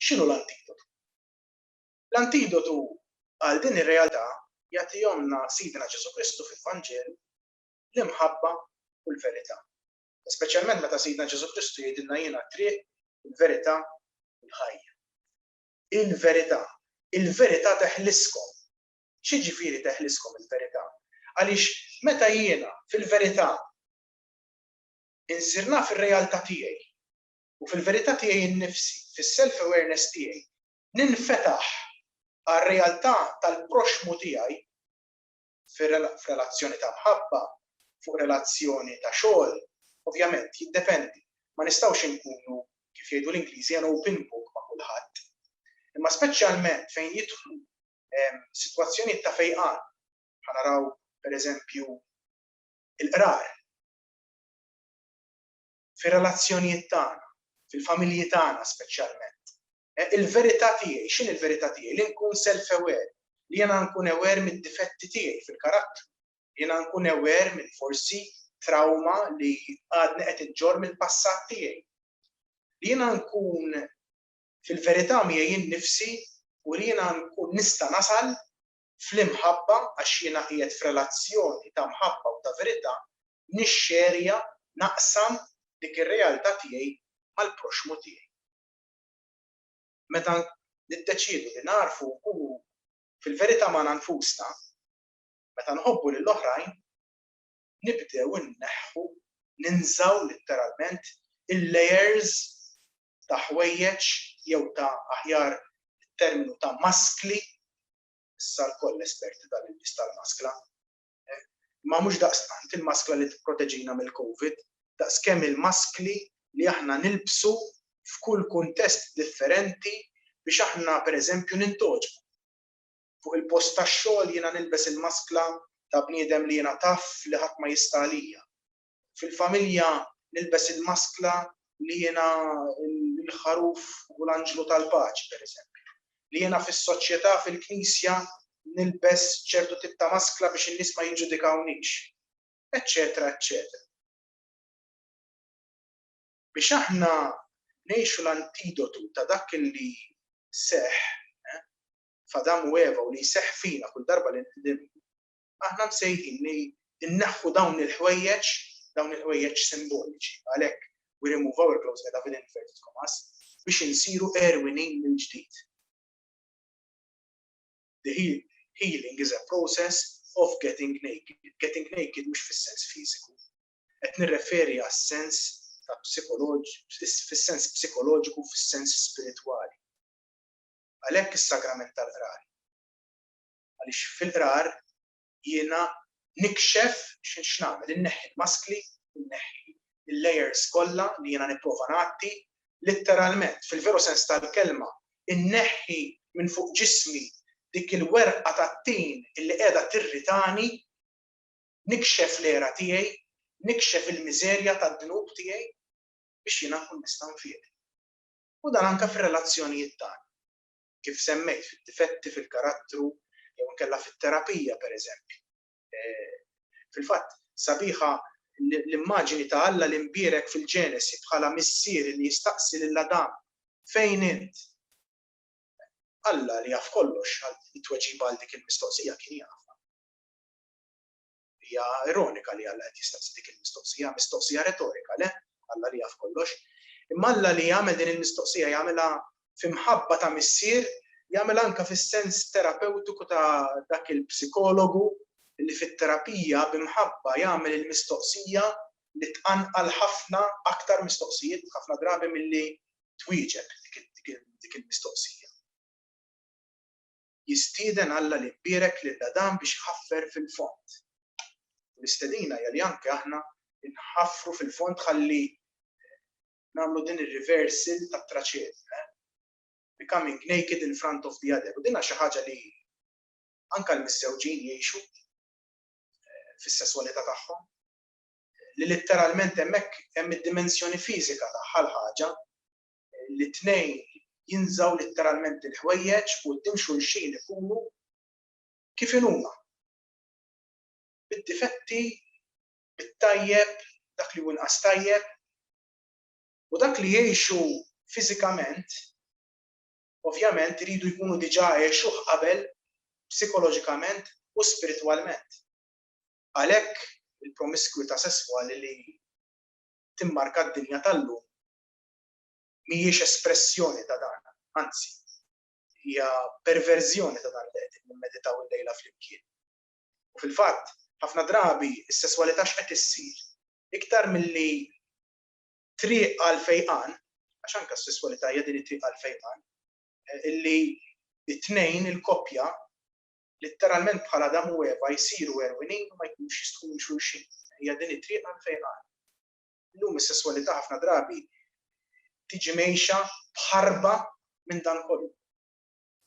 X'inhu l-antidotu? L-antidotu għal din ir-realtà jagħtihomna Sidna Ġesu Kristu fil-Vanġel l-imħabba u l-verità. Speċjalment meta Sidna Ġesu Kristu jgħidilna jiena t-triq, il-verità u l-ħajja. Il-verità teħliskom. Xi ġifieri teħliskom il-verità? Għaliex meta jiena fil-verità insirna fir-realtà tiegħi u fil-verità tiegħi nnifsi, fis-self-awareness tiegħi, ninfetaħ għar-realtà tal-proxmu tiegħi f'relazzjoni ta' mħabba, fuq relazzjoni ta' xogħol, ovvjament jiddependi. Ma nistgħux inkunu kif jgħidu l-Ingliżi an open book ma' kulħadd. Imma speċjalment fejn jidħlu sitwazzjonijiet ta' fejqan, ħanaraw pereżempju il-qrar fir-relazzjonijiet tagħna, fil-familji tagħna speċjalment. Il-verità tiegħi, x'in il-verità tiegħi? Li nkun self-aware, li jiena nkun aware mid-difetti tiegħi fil-karattru, jiena nkun aware minn forsi trauma li għadni qed iġġorr mill-passat tiegħi. Li jiena nkun fil-verità miegħi innifsi u li jiena nkun nista' nasal fl-imħabba għax jiena qiegħed f'relazzjoni ta' mħabba u ta' verità nixxerja naqsam dik ir-realtà tiegħi mal-proxmu tiegħi. Meta niddeċiedu li narfu nkunu fil-verità ma' nfusna, meta nħobbu lill-oħrajn, nibdew inneħħu, ninżaw letteralment il-layers ta' ħwejjeġ jew ta' aħjar terminu ta' maskli, issa l-koll esperti tal-ilbis tal-maskla, ma mhux daqstant il-maskla li tipproteġina mill-COVID, daqskemm il-maskli li aħna nilbsu f'kull kuntest differenti biex aħna pereżempju nintoġbu. Fuq il-post tax-xogħol jiena nilbes il-maskla ta' bniedem li jiena taf li ħadd ma jista' għalija. Fil-familja nilbes il-maskla li jiena l-ħaruf u l-anġlu tal-paċi pereżempju. Li jiena fis-soċjetà fil-Knisja nilbes ċertu tip ta' maskla biex in-nies ma jiġġudikawnix, eċċetera, eċċetera. Biex aħna ngħixu l-antidotu ta' dak li seħħ f'Adam u Eva u li jseħħ fina kull darba li nitlimmu, aħna msejħin li nneħħu dawn il-ħwejjeġ simboliċi. Għalhekk we remove our clothes with inverted commas biex insiru erwinin mill-ġdid. The healing is a process of getting naked. Getting naked mhux fis-sens fiżiku. Qed nirreferi għas-sens ta' fis-sens psikoloġiku, fis-sens spiritwali. Għalhekk is-sagrament tal-qrar. Għaliex fil-qrar jiena nikxef x'nagħmel, inneħħi l-maskli, inneħħi il-layers kollha li jiena nipprova nagħti, litteralment fil-veru sens tal-kelma, inneħħi minn fuq ġismi dik il-werqa tat-tin illi qiegħda tirritani, nikxef l-era tiegħi, nikxef il-miżerja tad-dnub tiegħi biex jiena nkun nista' nfiegħ. U dan anke fir-relazzjonijiet tagħna. Kif semmejt fid-difetti fil-karattru jew inkella fit-terapija pereżempju. Fil-fatt sabiħa l-immaġini ta' Alla li mbierek fil-Ġenesi bħala missier li jistaqsi lil Adam fejn int? Alla li jaf kollox it-tweġiba għal dik il-mistoqsija kien jafha. Hija ironika li Alla qed jistaqsi dik il-mistoqsija, mistoqsija retorika, le? Alla li jaf kollox. Imma Alla li jagħmel din il-mistoqsija jagħmilha f'imħabba ta' missier, jagħmel anke fis-sens terapeutiku ta' dak il-psikologu li fit-terapija b'imħabba jagħmel il-mistoqsija li tqanqal ħafna aktar mistoqsijiet ħafna drabi milli twieġeb dik il-mistoqsija. Jistieden Alla li mbierek lil Adam biex ħaffer fil-fond. L-istedina hija li anke aħna nħaffru fil-fond ħalli nagħmlu din ir-reversal tat-traċed. Becoming naked in front of the other. U dinha xi ħaġa li anke l-missewġin jgħixu fis-sesswalità tagħhom. Li litteralment hemmhekk hemm id-dimensjoni fiżika tagħha l-ħaġa li tnejn jinżaw litteralment il-ħwejjeġ u qudiem xulxin ikunu kif huma. Bid-difetti, bit-tajjeb, dak li hu inqas tajjeb, u dak li jgħixu fiżikament ovvjament iridu jkunu diġà għexuh qabel psikoloġikament u spiritwalment. Għalhekk il-promiskwità sesswali li timmarka d-dinja tal-lum mhijiex espressjoni ta' dan, anzi, hija perverżjoni ta' dan li qed nimmeditaw illejla flimkien. U fil-fatt, ħafna drabi is-sesswalità x'qed issir iktar milli triq għal fejqan, għax anke s-sesswalità hija din it-triq għal fejqan, illi it-tnejn il-koppja litteralment bħala Adam u Eva jsiru erwinin u ma jkunux jistħu minn xulxin. Hija din it-triq għal fejqan. Illum is-sesswalità ħafna drabi tiġi mgħixha bħarba minn dan kollu.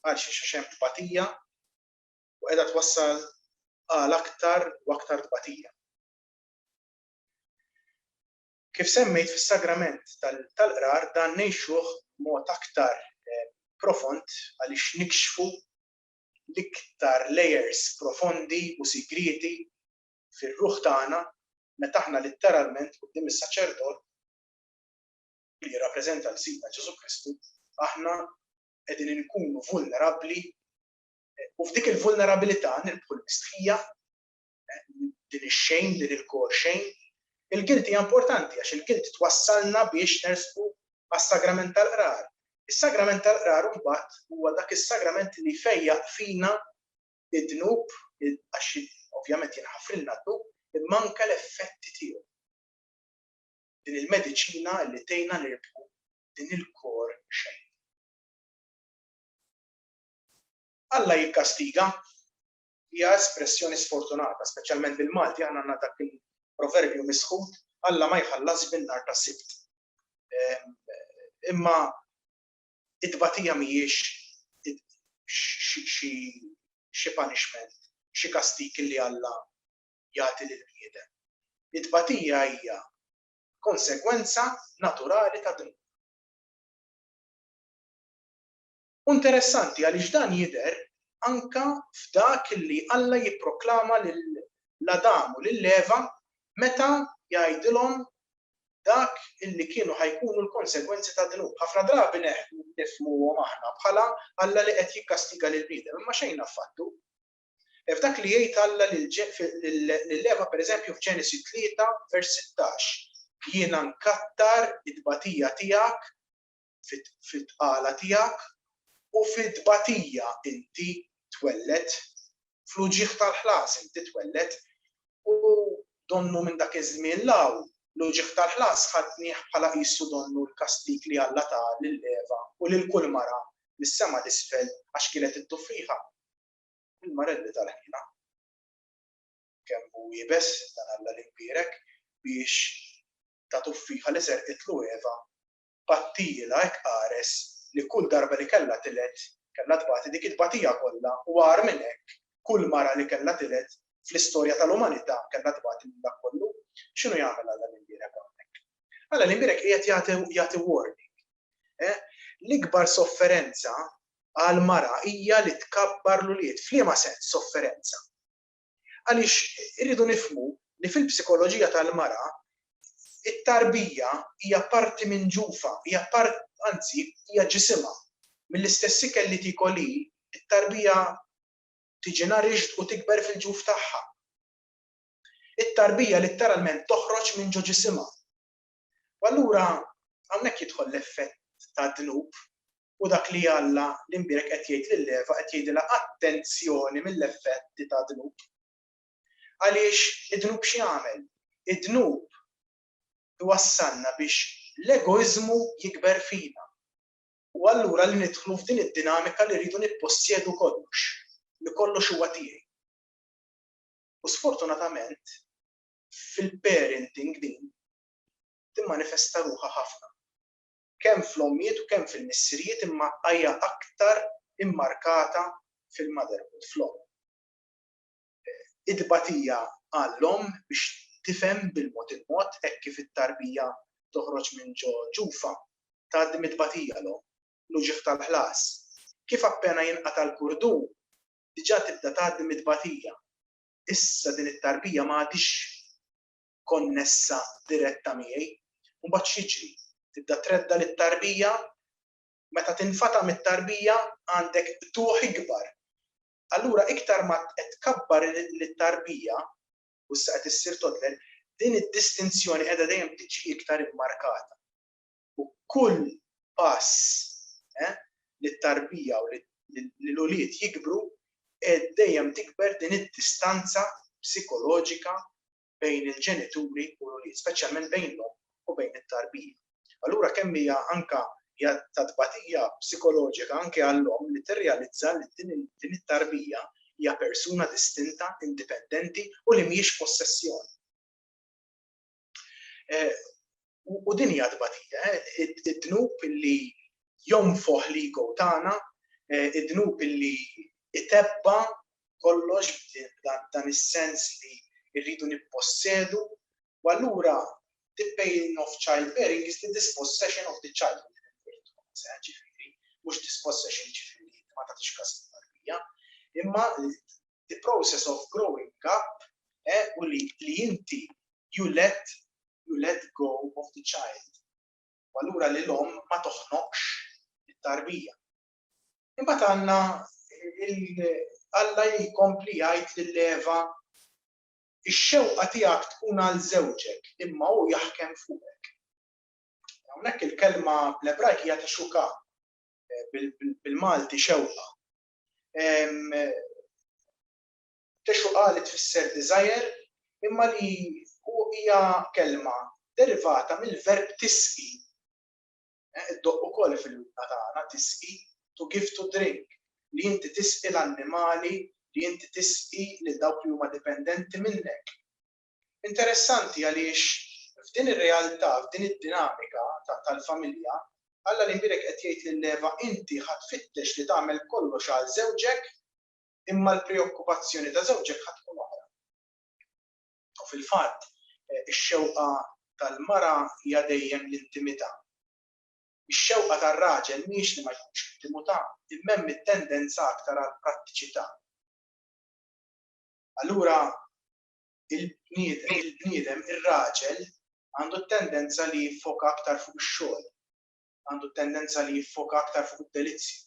għal xi hemm tbatija u qiegħda twassal għal aktar u aktar tbatija. Kif semmejt fis-sagrament tal-qrar dan ngħixuh b'mod aktar profond għaliex nikxfu l-iktar layers profondi u sigriti fir-ruħ tagħna meta aħna letteralment quddiem is-saċerdot li jirrappreżenta l-Sidna Ġesu Kristu, aħna qegħdin inkunu vulnerabbli u f'dik il-vulnerabilità nirbħu l-mistħija, din ix-xejn, din il-kor xejn. Il-gilt hija importanti għax il-gilt twassalna biex nersqu għas-sagrament tal-qrar. Is-sagrament tal-qrar mbagħad huwa dak is-sagrament li jfejjaq fina id-dnub għax ovvjament jinħafrilna d-dnub imma anke l-effetti tiegħu. Din il-mediċina li tgħinna nirbħu din il-kor xejn. Alla jikkastiga hija espressjoni sfortunata, speċjalment bil-Malti aħna għandna dak il-proverbju misħud Alla ma jħallas bin-nar tas-sibt. Imma it-tbatija mhijiex xi punishment, xi kastik li Alla jagħti lill-bniedem. It-tbatija hija konsegwenza naturali ta' din. Interessanti għaliex dan jidher anke f'dak li Alla jipproklama lill-Adam u lill-Eva meta jgħidilhom dak illi kienu ħajkunu l-konsegwenzi ta' dnub. Ħafna drabi nifhmuhom aħna bħala Alla li qed jikkastiga lill-bniedem, imma xejn affattu. F'dak li jgħid Alla lill-Eva pereżempju f'Ġenesi 3 vers 16, jiena nkattar it-tbatija tiegħek fit-tqala tiegħek u fit-tbatija inti twellet, fl-uġigħ tal-ħlas inti twellet u donnu minn dak iż-żmien law l-uġigħ tal-ħlas ħadnieh bħala qisu donnu l-kastik li Alla ta' lill-Eva u lil kull mara mis-sema l-isfel għax kienet iddufriħa. Il-marelli tal-ħina. Kemm hu jibes dan Alla l-imbierek biex ta' tuffiħa li serqitlu Eva battila hekk qares li kull darba li kellha tilet kellha tbati dik it-tbatija kollha u għar minn hekk kull mara li kellha tilet fl-istorja tal-umanità kellha tbati minn dak kollu. X'inhu jagħmel Alla l-imbierek hawnhekk? Alla l-imbierek qiegħed jagħti warning. L-ikbar sofferenza għal mara hija li tkabbar l-ulied. F'liema sens sofferenza? Għaliex irridu nifhmu li fil-psikoloġija tal-mara it-tarbija hija parti minn ġufa, anzi hija ġisimha. Mill-istess ikel li tikoli, it-tarbija tiġi narixd u tikber fil-ġuf tagħha. It-tarbija letteralment toħroġ minn ġo ġisimha. U allura hawnhekk jidħol l-effett ta' dnub u dak li Alla l-imbierek qed jgħid lill-Eva qed jgħidilha attenzjoni mill-effetti ta' dnub. Għaliex id-dnub x'jagħmel? Id-dnub iwassalna biex l-egoizmu jikber fina. U allura li nidħlu f'din id-dinamika li rridu nippossjedu kollox, li kollox huwa tiegħi. U sfortunatament fil-parenting din timmanifesta ruħha ħafna. Kemm fl-ommijiet u kemm fil-missirijiet imma hija aktar immarkata fil-motherhood fl-om. Id-tbatija għall-om biex tifhem bil-mod il-mod hekk kif it-tarbija toħroġ minn ġo ġufa tgħaddi mit-tbatija l-uġigħ tal-ħlas. Kif appena jinqata' l-kurdun diġà tibda tgħaddi mit-tbatija. Issa din it-tarbija m'għadix konnessa diretta miegħi u mbagħad x'jiġri? Tibda tredda lit-tarbija meta tinfata' mit-tarbija għandek tuħ ikbar. Allura iktar ma qed tkabbar lit-tarbija u issa qed issir toddler, din id-distinzjoni qiegħda dejjem tiġi iktar immarkata. U kull pass li t-tarbija u li l-ulied jikbru dejjem tikber din id-distanza psikoloġika bejn il-ġenituri u l-ulied, speċjalment bejnhom u bejn it-tarbija. Allura kemm hija anke ta' tbatija psikoloġika anke għall-om li tirrealizza li din it-tarbija hija persuna distinta, indipendenti u li mhijiex possessjoni. U din hija tbatija, id-dnub li jonfoħ l-ego tagħna id-dnub illi itebba kollox dan is-sens li rridu nippossedu, u allura the pain of childbearing is the dispossession of the child. Ġifieri, mhux dispossession ġifieri ma tagħtix każ tarbija, imma the process of growing up u li inti you let go of the child. U allura li l-om ma toħnoqx it-tarbija. Imbagħad għandna Alla jkompli jgħid lill-Eva ix-xewqa tiegħek tkun għal żewġek imma hu jaħkem fuqek. Hawnhekk il-kelma bl-Ebrajk hija texuka bil-Malti xewqa. Texuqa li tfisser desire imma li hija kelma derivata mill-verb tisqi. Iddoq ukoll fil-lugha tagħna tisqi to give to drink. Li inti tisqi l-annimali, li inti tisqi lil dawk li huma dipendenti minnek. Interessanti għaliex f'din ir-realtà, f'din id-dinamika tal-familja, Alla li nbirek qed jgħid lill-Eva inti ħadd tfittex li tagħmel kollox għal żewġek, imma l-preokkupazzjoni ta' żewġek ħadd tkun oħra. U fil-fatt, ix-xewqa tal-mara hija dejjem l-intimità. Ix-xewqa tar-raġel mhix li ma jkunx intimità, imma hemm it-tendenza aktar għall prattiċità. Allura il-bniedem, ir-raġel, għandu t-tendenza li jiffoka aktar fuq ix-xogħol, għandu t-tendenza li jiffoka aktar fuq id-delizzju.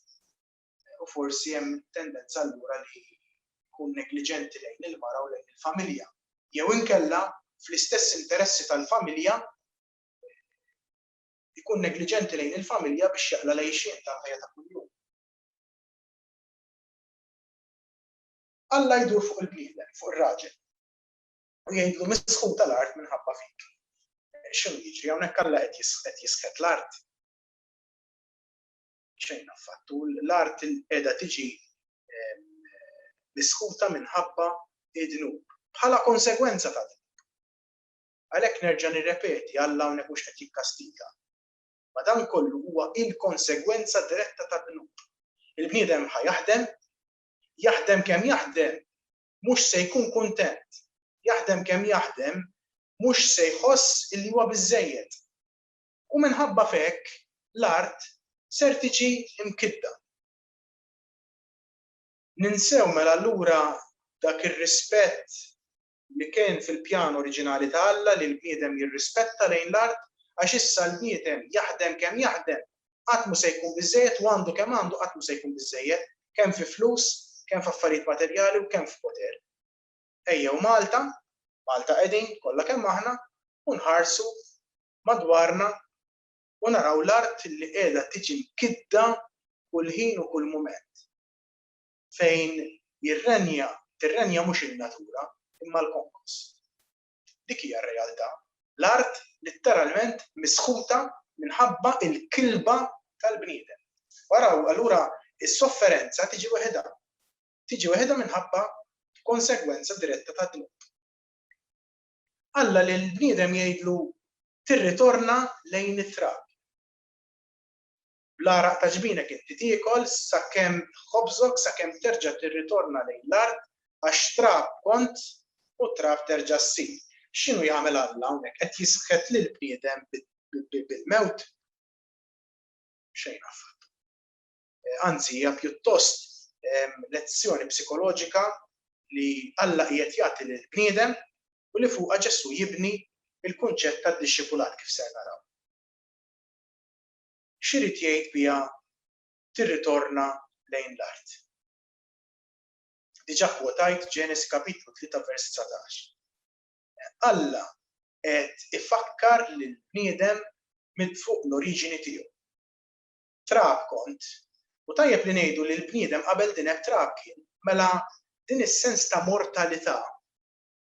U forsi hemm tendenza allura li jkun negliġenti lejn il-mara u lejn il-familja. Jew inkella fl-istess interessi tal-familja ikun negliġenti lejn il-familja biex jaqla l-għejxien tal-ħajja ta' kuljum. Alla jdur fuq il-bniedem, fuq ir-raġel. U jgħidlu misħu tal-art minħabba fik. X'inhu jiġri hawnhekk Alla qed jisħet l-art. Xejn affattu l-art qiegħda tiġi misħuta minħabba id-dnub bħala konsegwenza ta' dik. Għalhekk nerġa' nirrepeti Alla hawnhekk mhux qed jikkastiga. Ma dan kollu huwa il-konsegwenza diretta tad-dnub. Il-bniedem jaħdem kemm jaħdem, mhux se jkun kuntent. Jaħdem kemm jaħdem, mhux se jħoss illi huwa biżżejjed. U minħabba f'hekk l-art ser tiġi imkidda. Ninsew mela allura dak ir-rispett li kien fil-pjan oriġinali ta' Alla li l-bniedem jirrispetta lejn l-art għax issa l-bniedem jaħdem kemm jaħdem qatt mhu se jkun biżżejjed u għandu kemm għandu qatt mhu se jkun biżżejjed kemm fi flus, kemm f'affarijiet materjali u kemm f'poter. Ejjew Malta qegħdin kollha kemm aħna u nħarsu madwarna u naraw l-art li qiegħda tiġi mkidda kull ħin u kull mument. Fejn tirrenja mhux in-natura imma l-konkos. Dik hija r-realtà. L-art litteralment misħuta minħabba il-kilba tal-bniedem. Waraw allura is-sofferenza tiġi weħeda. Tiġi weħeda minħabba konsegwenza diretta tad-dnub. Alla li l-bniedem jgħidlu tirritorna lejn it-trab. Bl-araq ta' ġbienek inti tiekol sakemm ħobżok sakemm terġa' tirritorna lejn l-art għax trab kont u trab terġa' ssir. X'inhu jagħmel Alla hawnhekk qed jisħet lill-bniedem bil-mewt? Xejn affattu. Anzi hija pjuttost lezzjoni psikoloġika li Alla qiegħed jagħti lill-bniedem u li fuqha Ġesu jibni il-kunċett tad-dixxipulat kif se naraw. X'irid jgħid biha tirritorna lejn l-art. Diġà kwotajt Ġenesi kapitlu 3 vers 19. Alla qed ifakkar lill-bniedem minn fuq l-oriġini tiegħu. Trab kont, u tajjeb li ngħidu li l-bniedem qabel din hekk trab kien, mela din is-sens ta' mortalità,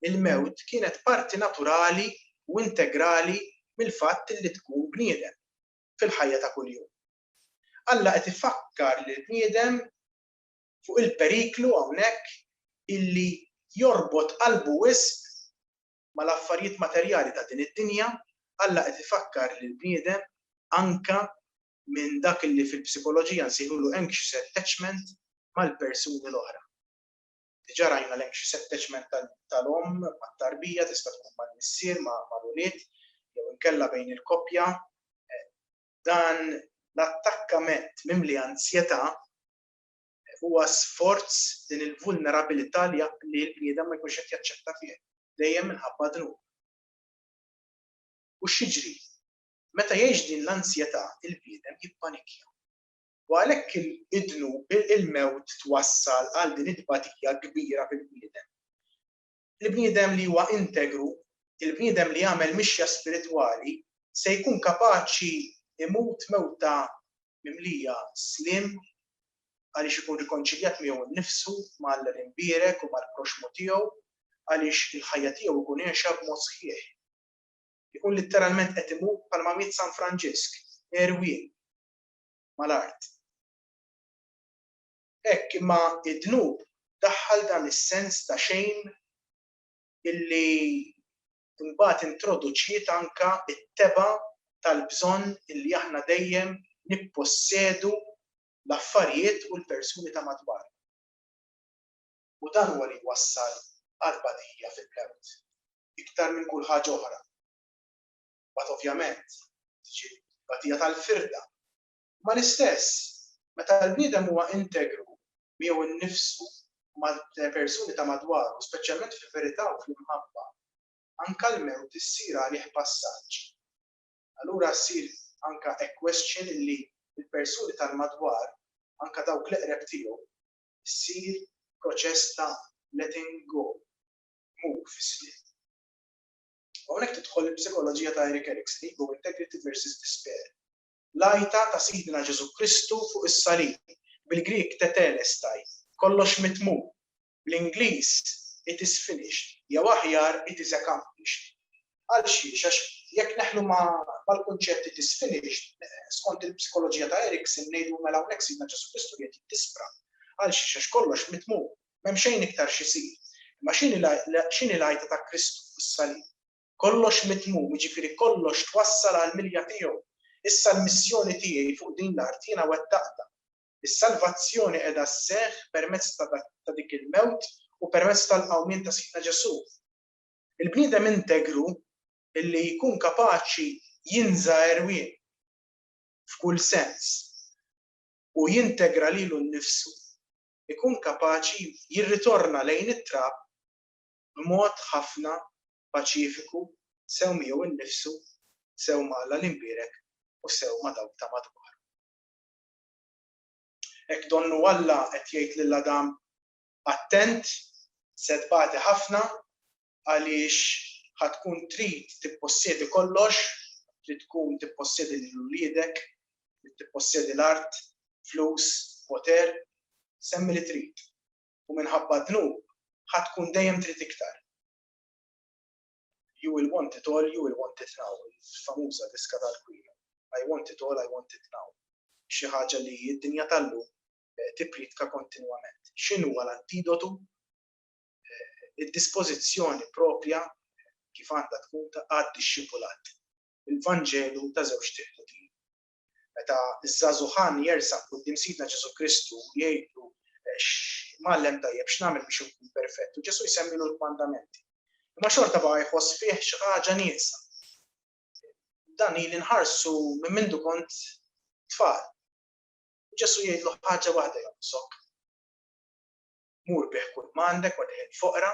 il-mewt kienet parti naturali u integrali mill-fatt li tkun bniedem fil-ħajja ta' kuljum. Alla qed ifakkar lill-bniedem fuq il-periklu hawnhekk illi jorbot qalbu wisq mal-affarijiet materjali ta' din id-dinja, Alla qed ifakkar lill-bniedem anke minn dak li fil-psikoloġija nsejħulu anxious attachment mal-persuni l-oħra. Diġà rajna l-anxious attachment tal-omm mat-tarbija tista' tkun mal-missier mal-ulied jew inkella bejn il-koppja. Dan l-attakkament mimli ansjetà huwa sforz din il-vulnerabilità li l-bniedem ma jkunx qed jaċċetta fih dejjem minħabba dnub. U x'jiġri? Meta jgħix din l-ansjetà il-bniedem jippanikja. U għalhekk id-dnub il-mewt twassal għal din it-tbatija kbira fil-bniedem. Il-bniedem li huwa integru, il-bniedem li jagħmel mixja spiritwali se jkun kapaċi imut mewta mimlija slim għaliex ikun rikonċiljat miegħu nnifsu mal-imbierek u mal-proxmu tiegħu għaliex il-ħajja tiegħu jkun jgħixha b'mod sħiħ. Ikun litteralment qed imut bħalma miet San Franġisk, erwien mal-art. Hekk imma id-dnub daħħal dan is-sens ta' xejn illi imbagħad introduċiet anke it-teba tal-bżonn illi aħna dejjem nippossedu l-affarijiet u l-persuni ta' madwar. U dan huwa li wassal għal tbatija fil-mewt iktar minn kull ħaġa oħra. Bad ovvjament tiġi tbatija tal-firda. Ma l-istess, meta l-bniedem huwa integru miegħu nnifsu mal-persuni ta' madwaru, speċjalment fil-verità u fl-imħabba, anke l-mewt issir għalih passaġġ. Allura ssir anke a question li l-persuni tal-madwar, anke dawk l-eqreb tiegħu, issir proċess ta' letting go, move isli. Hawnhekk tidħol il-psikoloġija ta' Erik Erikson, ego integrity versus despair. L-għajta ta' Sidna Ġesu Kristu fuq is-salib, bil-Grik tetelestai, kollox mitmum, bl-Ingliż it is finished, jew aħjar it is accomplished. Għal xiex, għax jekk neħlu mal-kunċett it is finished, skont il-psikoloġija ta' Erikson ngħidu mela hawnhekk Sidna Ġesu Kristu qed jittispra. Għal xiex għax kollox mitmum, m'hemm xejn iktar x'isir. Imma x'inhi l-għajta ta' Kristu fis-salib? Kollox mitmum, jiġifieri kollox twassal għall-milja tiegħu. Issa l-missjoni tiegħi fuq din l-art jiena wettaqta. Is-salvazzjoni qiegħda sseħħ permezz ta' dik il-mewt u permezz tal-qawmien ta' Sidna Ġesu. Il-bniedem integru illi jkun kapaċi jinża erwien f'kull sens u jintegra lilu nnifsu, ikun kapaċi jirritorna lejn it-trab b'mod ħafna paċifiku, sew miegħu innifsu, sew magħla l-imbierek u sew ma' dawk ta' madwar. Hekk donnu Alla qed jgħid lil Adam attent, se tbagħti ħafna għaliex ħatkun trid tippossedi kollox, trid tkun tippossedi lil uliedek, trid tippossedi l-art, flus, poter, semmi li trid. U minħabba dnub ħatkun dejjem trid iktar. You will want it all, you will want it now. Famuża diska tal-Queen. I want it all, I want it now. Xi ħaġa li d-dinja tal-lum tipritka kontinwament. X'inhu l-antidotu? Id-dispożizzjoni propja kif għandha tkun ta' għad-dixxipulat. Il-Vanġelu ta' żewġ tieħdutin. Meta iż-żagħżugħan jersaq quddiem Sidna Ġesu Kristu jgħidu m'għallem tajjeb x'nagħmel biex inkun perfett. U Ġesu jsemmilu l-mandamenti. Imma xorta baqa jħoss fih xi ħaġa nieqsa. Dan ili nħarsu minn mindu kont tfal. Ġesu jgħidlu ħaġa waħda jonqsok. Mur bih kull m'għandek wa tieħed foqra,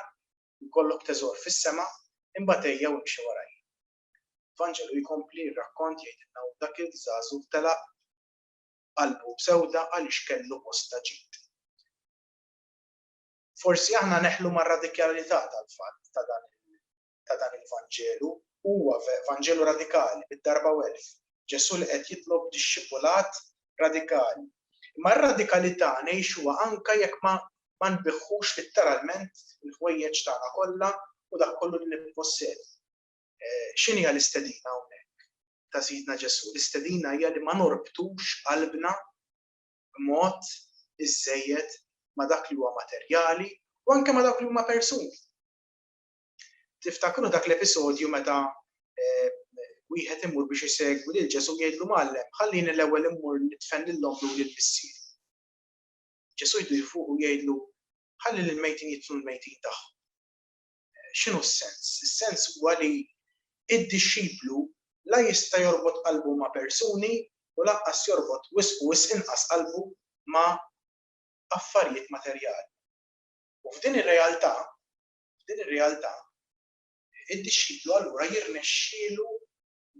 jkollok teżor fis-sema, imbagħad ejja u imxi warajja. Vanġelu jkompli r-rakkont jgħidilna u dak il-żagħżugħ telaq qalbu b'sewda għaliex kellu post ta' ġid. Forsi aħna neħlu mar-radikalità tal-fatt ta' dan il-Vanġelu, huwa Vanġelu radikali bid-darba welf. Ġesu li qed jitlob dixxipulat radikali. Imma r-radikalità ngħixuha anke jekk ma nbiħħux letteralment il-ħwejjeġ tagħna kollha u dak kollu li nippossedi. X'inhi l-istedina hawnhekk ta' Sidna Ġesu? L-istedina hija li ma norbtux qalbna b'mod iżejjed ma' dak li huwa materjali u anke ma' dak li huma persuni. Tiftakru dak l-episodju meta wieħed imur biex isegwi lil Ġesu jgħidlu Mallem, ħallini l-ewwel immur nitfen lilhom lil missier. Ġesu jdu jfuq u jgħidlu ħalli l-mejtin jitlu l-mejtin tagħhom. X'inhu s-sens? Is-sens huwa li id-dixxiplu la jista' jorbot qalbu ma' persuni u laqqas jorbot wisq inqas qalbu ma' affarijiet materjali. U f'din ir-realtà, id-dixxiplu allura jirnexxielu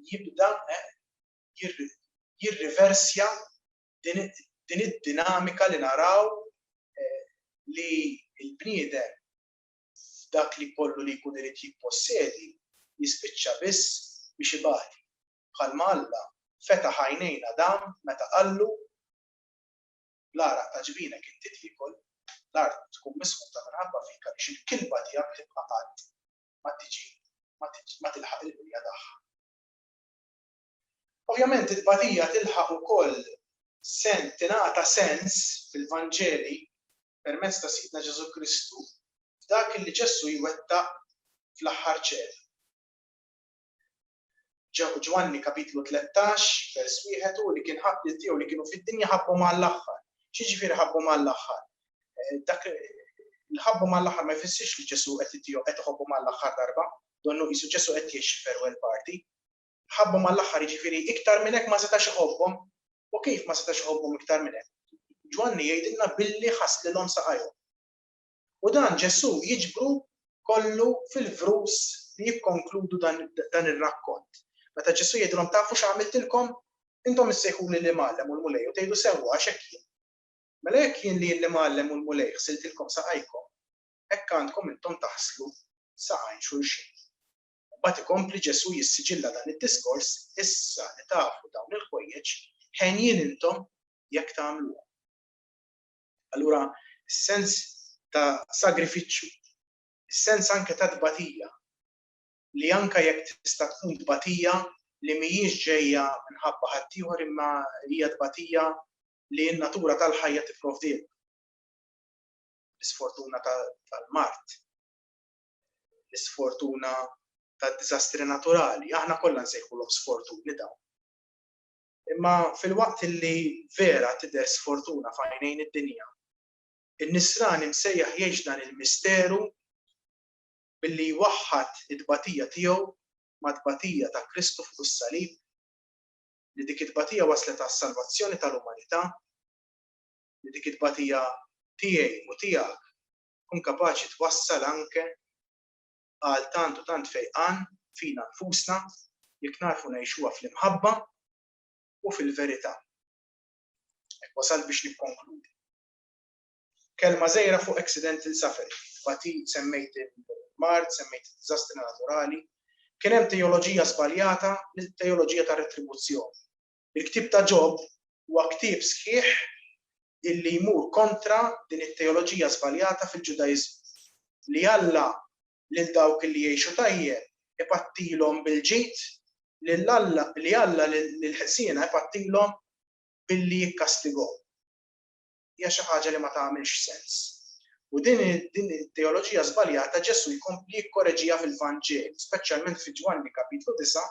jibda jirriversja din id-dinamika li naraw li l-bniedem f'dak li kollu li jkun irid jippossedi jispiċċa biss biex ibati. Bħalma Alla fetaħ għajnejn Adam meta qallu l-araq ta' ġbienek inti tiekol, l-art tkun misħuta minħabba fik għaliex il-kilba tiegħek tibqa' qatt ma tilħaq il-binja tagħha. Ovvjament it-tbatija tilħaq ukoll tingħata sens fil-Vanġeli permezz ta' Sidna Ġesu Kristu f'dak li Ġesu jwettaq fl-aħħar ċer. Ġwanni kapitlu 13 vers 1 li kien ħabli tiegħu li kienu fid-dinja ħabbu mal-aħħar. X'jiġifieri ħabbu mal-aħħar? Dak il-ħabbu mal-aħħar ma jfissirx li Ġesu qed iħobbu mal-aħħar darba, donnu qisu Ġesu qed jgħix farewell party. Ħabbu mal-aħħar jiġifieri iktar minn hekk ma setax iħobbhom. U kif ma setax iħobbhom iktar minn hekk? Ġwanni jgħidilna billi ħasslilhom saqajhom. U dan Ġesu jiġbru kollu fil-vrus li jikkonkludu dan ir-rakkont. Meta Ġesu jgħidulhom tafu x'għamiltilkom, intom issejħuli li Mallem u l-Mulej u tgħidu sewwa għax hekk jien. Mela hekk jien li l-Mallem u l-Mulej ħsiltilkom saqajkom, hekk għandkom intom taħslu saqajn xulxin. Mbagħad ikompli Ġesu jissiġilla dan id-diskors issa li tafu dawn il-ħwejjeġ ħenjin intom jekk tagħmluhom. Allura is-sens ta' sagrifiċċju, is-sens anke ta' tbatija li anke jekk tista' tkun tbatija li mhijiex ġejja minħabba ħadd ieħor imma hija tbatija li n-natura tal-ħajja tipprovdilha. L-isfortuna tal-mart, l-isfortuna tad-diżastri naturali, aħna kollha nsejħulhom sfortuni dawn. Imma fil-waqt li vera tidher sfortuna f'għajnejn id-dinja, in-nisran imsejjaħ jgħix dan il-misteru billi jwaħħad it-tbatija tiegħu ma' tbatija ta' Kristu fuq is-salib, li dik it-tbatija waslet għas-salvazzjoni tal-umanità, li dik it-tbatija tiegħi u tiegħek tkun kapaċi twassal anke għal tant u tant fejqan fina nfusna jekk narfu ngħixuha fl-imħabba u fil-verità. Hekk wasalt biex nikkonkludi. Kelma żgħira fuq accidental suffering. Bati semmejt il-mart, semmejt il-diżastri naturali. Kien hemm teoloġija żbaljata, teoloġija ta' retribuzzjoni. Il-ktieb ta' Ġob huwa ktieb sħiħ illi jmur kontra din it-teoloġija żbaljata fil-Ġudajiżmu li Alla lil dawk li jgħixu tajjeb ipattilhom bil-ġid li Alla lil-ħsiena ipattilhom billi jikkastigahom. Hija xi ħaġa li ma tagħmilx sens. U din it-teoloġija żbaljata Ġesu jkompli jikkoreġiha fil-Vanġel, speċjalment fi Ġwanni kapitlu 9,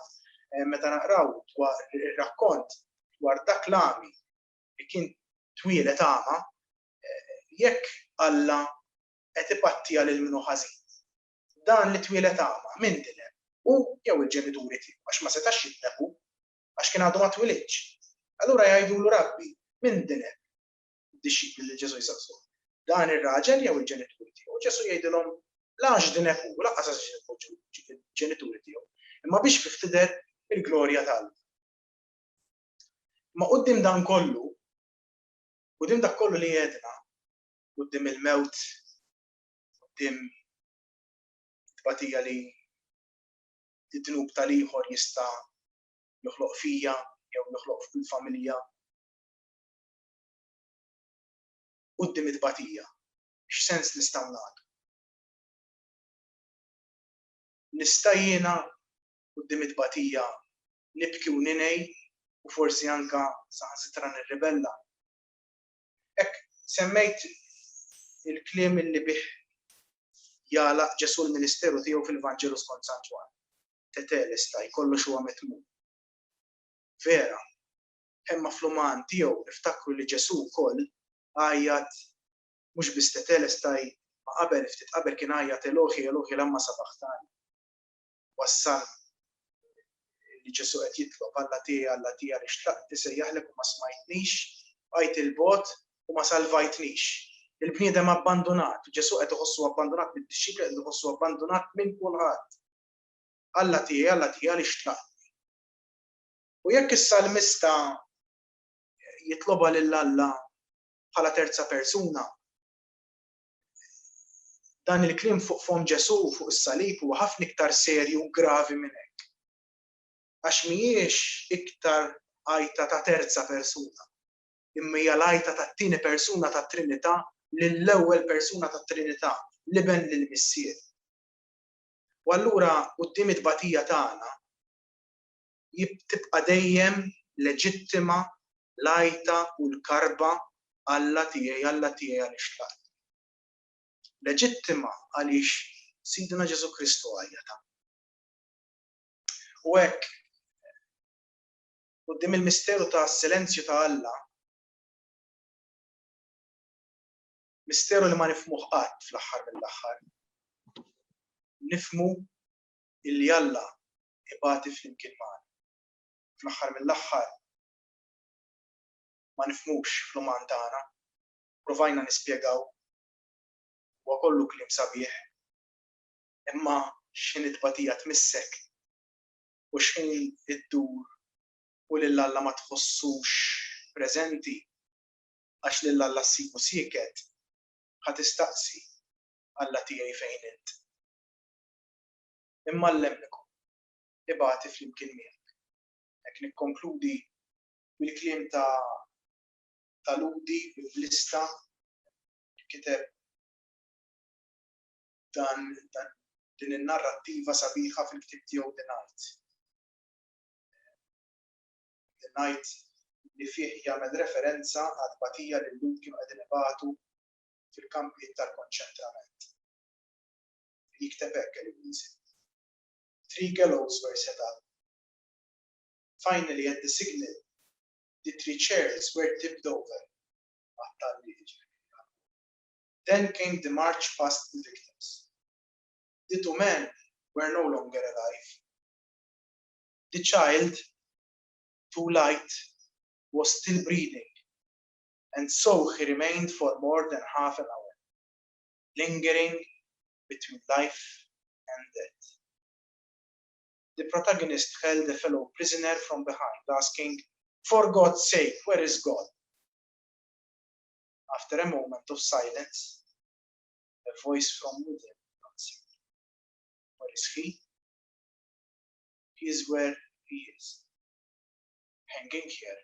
meta naqraw dwar ir-rakkont dwar dak l-għami li kien twielet għama, jekk Alla qed ipattija lil minnu ħażin. Dan li twielet għama min dinhem u jew il-ġenituri tiegħu għax ma setax jitneħu għax kien għadu ma twilidx. Allura jgħidulu Rabbi min dinhem id-dixxipli li Ġesu jsaqsu. Dan ir-raġel jew il-ġenituri tiegħu. Ġesu jgħidilhom lax dinhem hu laqqas il-ġenituri tiegħu. Imma biex kif tidher il-glorja tal. Ma quddiem dan kollu, quddiem dak kollu li għedna, quddiem il-mewt, quddiem tbatija li t-tnub tal-ieħor jista' joħloq fija jew joħloq fil-familja. Quddiem it-tbatija, x'sens nistgħu nagħtu? Nista' jiena quddiem it-tbatija nibki u ninej u forsi anke saħansitra nirribella. Hekk semmejt il-kliem illi bih jagħlaq Ġesu l-Ministeru tiegħu fil-Vanġelu skont San Ġwan. Tetelestai, kollox huwa metmum. vera. Imma fl-uman tiegħu niftakru li Ġesu wkoll għajjat mhux biss tetelestaj ma qabel ftit qabel kien għajjat Elohi Elohi lamma sabaqtani. Wassal li Ġesu qed jitlob Alla tiegħi li xtlaqt isejjaħlek u ma smajtnix, għajt il-bot u ma salvajtnix. Il-bniedem abbandonat, Ġesu qed iħossu abbandonat mid-dixxipli qed iħossu abbandonat minn kulħadd. Alla tiegħi li xtlaqtni. U jekk is-salmista jitloba lil Alla bħala terza persuna, dan il-kliem fuq fom Ġesu fuq is-salib huwa ħafna iktar serju u gravi minn hekk. Għax mhijiex iktar għajta ta' terza persuna, imma hija l-għajta tat-tieni persuna tat-Trinità lill-ewwel persuna tat-Trinità li ben lill-Missier. U allura quddiem it-tbatija tagħna tibqa' dejjem leġittima l-għajta u l-karba Alla tiegħi li xtlaqt. Leġittima għaliex Sidna Ġesu Kristu għajjata. U hekk quddiem il-misteru ta' silenzju ta' Alla, misteru li ma nifhmuh qatt fl-aħħar mill-aħħar. Nifhmu illi Alla ibati flimkien magħna. Fl-aħħar mill-aħħar ma nifhmux fl-uman tagħna, provajna nispjegaw huwa kollu kliem sabiħ, imma x'in it-tbatija tmissek u x'in iddur u lil Alla ma tħossux preżenti għax lil Alla ssibu sieket ħa tistaqsi Alla tiegħi fejn int. Imma llemnikom ibati flimkien miegħek. Hekk nikkonkludi bil-kliem ta' Ludi bil-lista kiteb din in-narrattiva sabiħa fil-ktieb tiegħu The Night. The Night li fih jagħmel referenza għal tbatija li l-Lud kienu qegħdin ibatu fil-kampijiet tal-konċentrament. Jikteb hekk il-Wiese. 3 gallows were set up. Finally, at the signal, the 3 chairs were tipped over. Then came the march past the victims. The 2 men were no longer alive. The child, too light, was still breathing, and so he remained for more than half an hour, lingering between life and death. The protagonist held a fellow prisoner from behind, asking, "For God's sake, where is God?" After a moment of silence, a voice from within answered, "Where is he? He is where he is, hanging here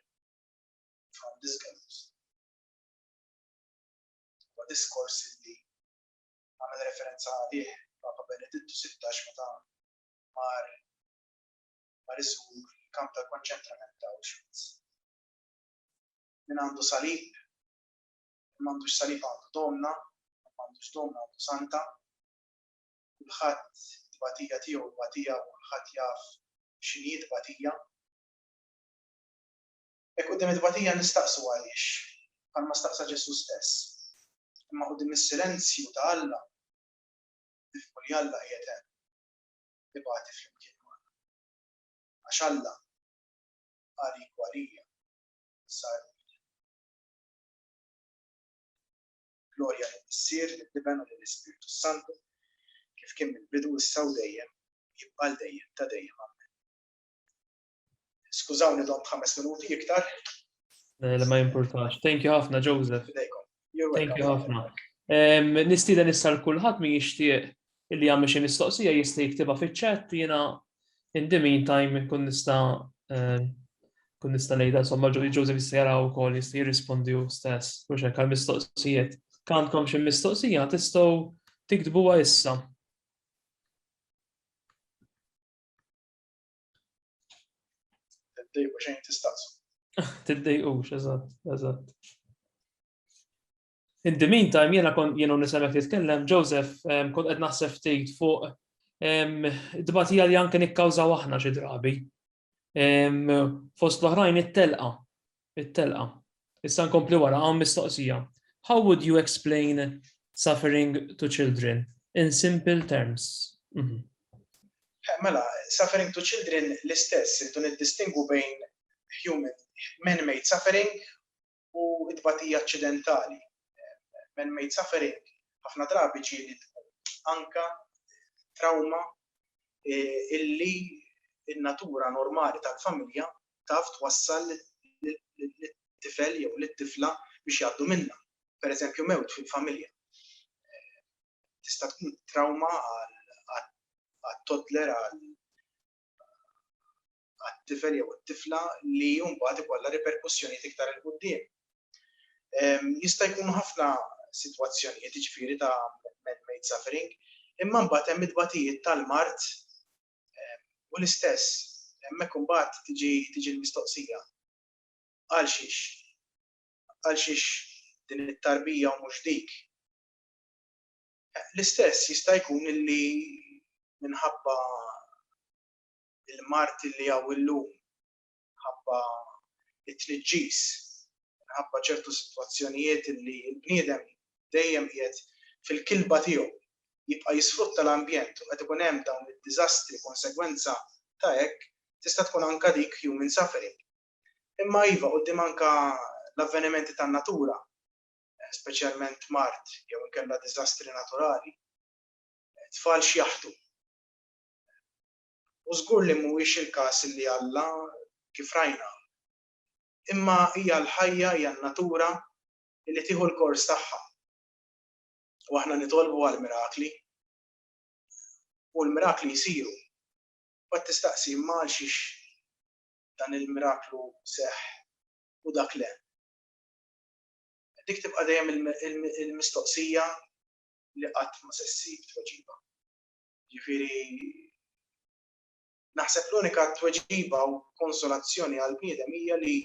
from this gallows." Wa diskors li għamel referenza għalih Papa Benedittu 16 meta mar iżur il-kamp tal-konċentrament ta' Auschwitz. Min għandu salib, m'għandux salib għandu domna, m'għandux domna għandu santa. Kulħadd tbatija tiegħu tbatija u kulħadd jaf x'inhi tbatija. Hekk quddiem it-tbatija nistaqsu għaliex, bħalma staqsa Ġesu stess. Imma quddiem is-silenzju ta' Alla nifhmu li Alla qiegħed hemm ibati flimkien magħna. Għax Alla għalik u għalija sar glorja lill-Missier, lill-Ibn u lill-Ispiritu Santu, kif kien mill-bidu issa u dejjem jibqa' dejjem ta' dejjem amen. Skużawni dom 5 minuti iktar. Ma jimpurtax. Thank you ħafna, Joseph. Thank you ħafna. Nistieden issa kulħadd min jixtieq illi jagħmel xi mistoqsija jista' jiktibha fiċ-chat, jiena in the meantime kun nista' ngħidha insomma Joseph jista' jara wkoll jista' jirrispondi hu stess biex hekk għall-mistoqsijiet. Kantkom xi mistoqsija tistgħu tiktbuha issa. Tiddejqu xejn tistaqsu. Tiddejqux, eżatt. In the meantime, jiena nisemek titkellem, Joseph, kont qed naħseb ftit fuq d-tbatija li anke nikkawżaw aħna xi drabi. Fost l-oħrajn it-telqa. Issa nkompli wara hawn mistoqsija. How would you explain suffering to children in simple terms? Mela, suffering to children l-istess, intu niddistingu bejn man-made suffering u id-batija accidentali. Man-made suffering ħafna drabi ġieli anka trauma illi in-natura normali tal-familja taf twassal lit-tifel jew lit-tifla biex jgħaddu minnha. Pereżempju mewt fil-familja. Tista' tkun trauma għat-toddler għat-tifel jew it-tifla li mbagħad ikollha riperkussjonijiet iktar il quddiem. Jista' jkunu ħafna sitwazzjonijiet jiġifieri ta' man-made suffering, imma mbagħad hemm id-batijiet tal-mart u l-istess hemmhekk imbagħad tiġi l-mistoqsija. Għal xiex din it-tarbija u mhux dik. L-istess jista' jkun illi minħabba il-mart li hawn illum, minħabba it-tniġġis, minħabba ċertu sitwazzjonijiet illi l-bniedem dejjem qiegħed fil-kilba tiegħu jibqa' jisfrutta l-ambjent u qed ikun hemm dawn id-diżastri konsegwenza ta' hekk tista' tkun anke dik human suffering. Imma iva quddiem anke l-avvenimenti tan-natura, speċjalment mart jew inkella diżastri naturali, tfal x'jaħdu. U żgur li mhuwiex il-każ li Alla kif rajna. Imma hija l-ħajja hija n-natura li tieħu l-kors tagħha. U aħna nitolbu għal mirakli u l-mirakli jsiru. Qed tistaqsi imma għal xiex dan il-miraklu seħħ u dak le. Dik tibqa' dejjem il-mistoqsija li qatt ma se ssib tweġiba. Ġifieri naħseb l-unika tweġiba u konsolazzjoni għal bniedem hija li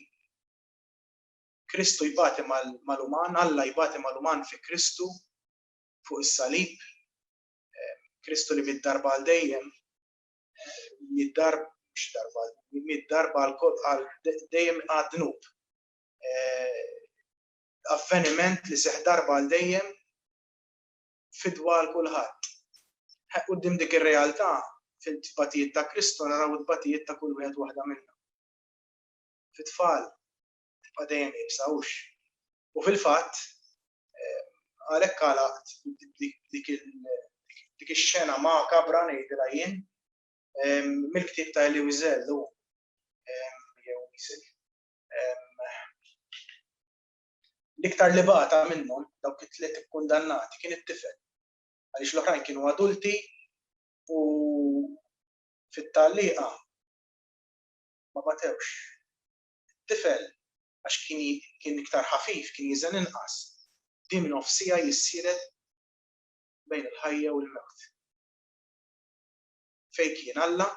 Kristu jbagħti mal-uman, Alla jbagħti mal-uman fi Kristu fuq is-salib, Kristu li mid-darba għal dejjem, mid-darba għal dejjem għad-dnub. Avveniment li seħ darba għal dejjem fidwa għal kulħadd. Quddiem dik ir-realtà fil-tbatijiet ta' Kristu naraw it-tbatijiet ta' kull wieħed waħda minnha. Fit-tfal tibqa' dejjem jibsawx. U fil-fatt għalhekk għalaqt dik ix-xena makabra ngħidilha jien mill-ktieb ta' Elie Wiesel jew Wiesel. L-iktar li bata minnhom dawk it-tliet ikkundannati kien it-tifel. Għaliex l-oħrajn kienu adulti u fit-tagħlieqa ma batewx. It-tifel għax kien iktar ħafif, kien jiżen inqas. Din nofsija jissieret bejn il-ħajja u l-mewt. Fejn kien Alla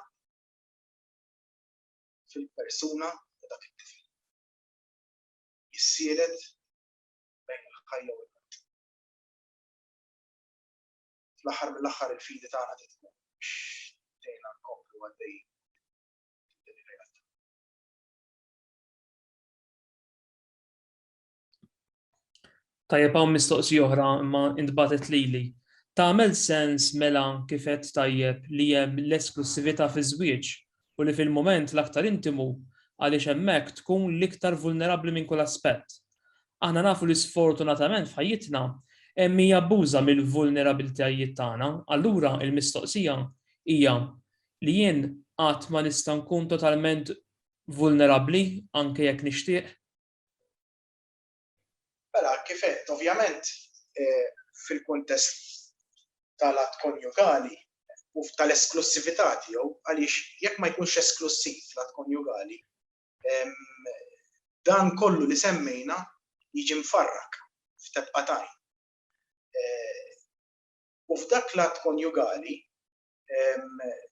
fil-persuna ta' dak it-tifel. Jissieret bejn il-ħajja u l-mewt. Fl-aħħar mill-aħħar il-fidi tagħna tkun biex dejna nkomplu għaddejjin din ir-realtà. Tajjeb hawn mistoqsija oħra imma intbatet lili. Tagħmel sens mela kif qed tajjeb li hemm l-esklusività fiż-żwieġ u li fil-mument l-aktar intimu għaliex hemmhekk tkun l-iktar vulnerabbli minn kull aspett. Aħna nafu li sfortunatament f'ħajjitna hemm min jabbuża mill-vulnerabilitajiet tagħna, allura l-mistoqsija hija li jien qatt ma nista' nkun totalment vulnerabbli anke jekk nixtieq. Mela kif qed ovvjament fil-kuntest tal-att konjugali u tal-esklusività tiegħu għaliex jekk ma jkunx esklusiv l-att konjugali dan kollu li semmejna jiġi mfarrak f'tebqatajn. U f'dak l-att konjugali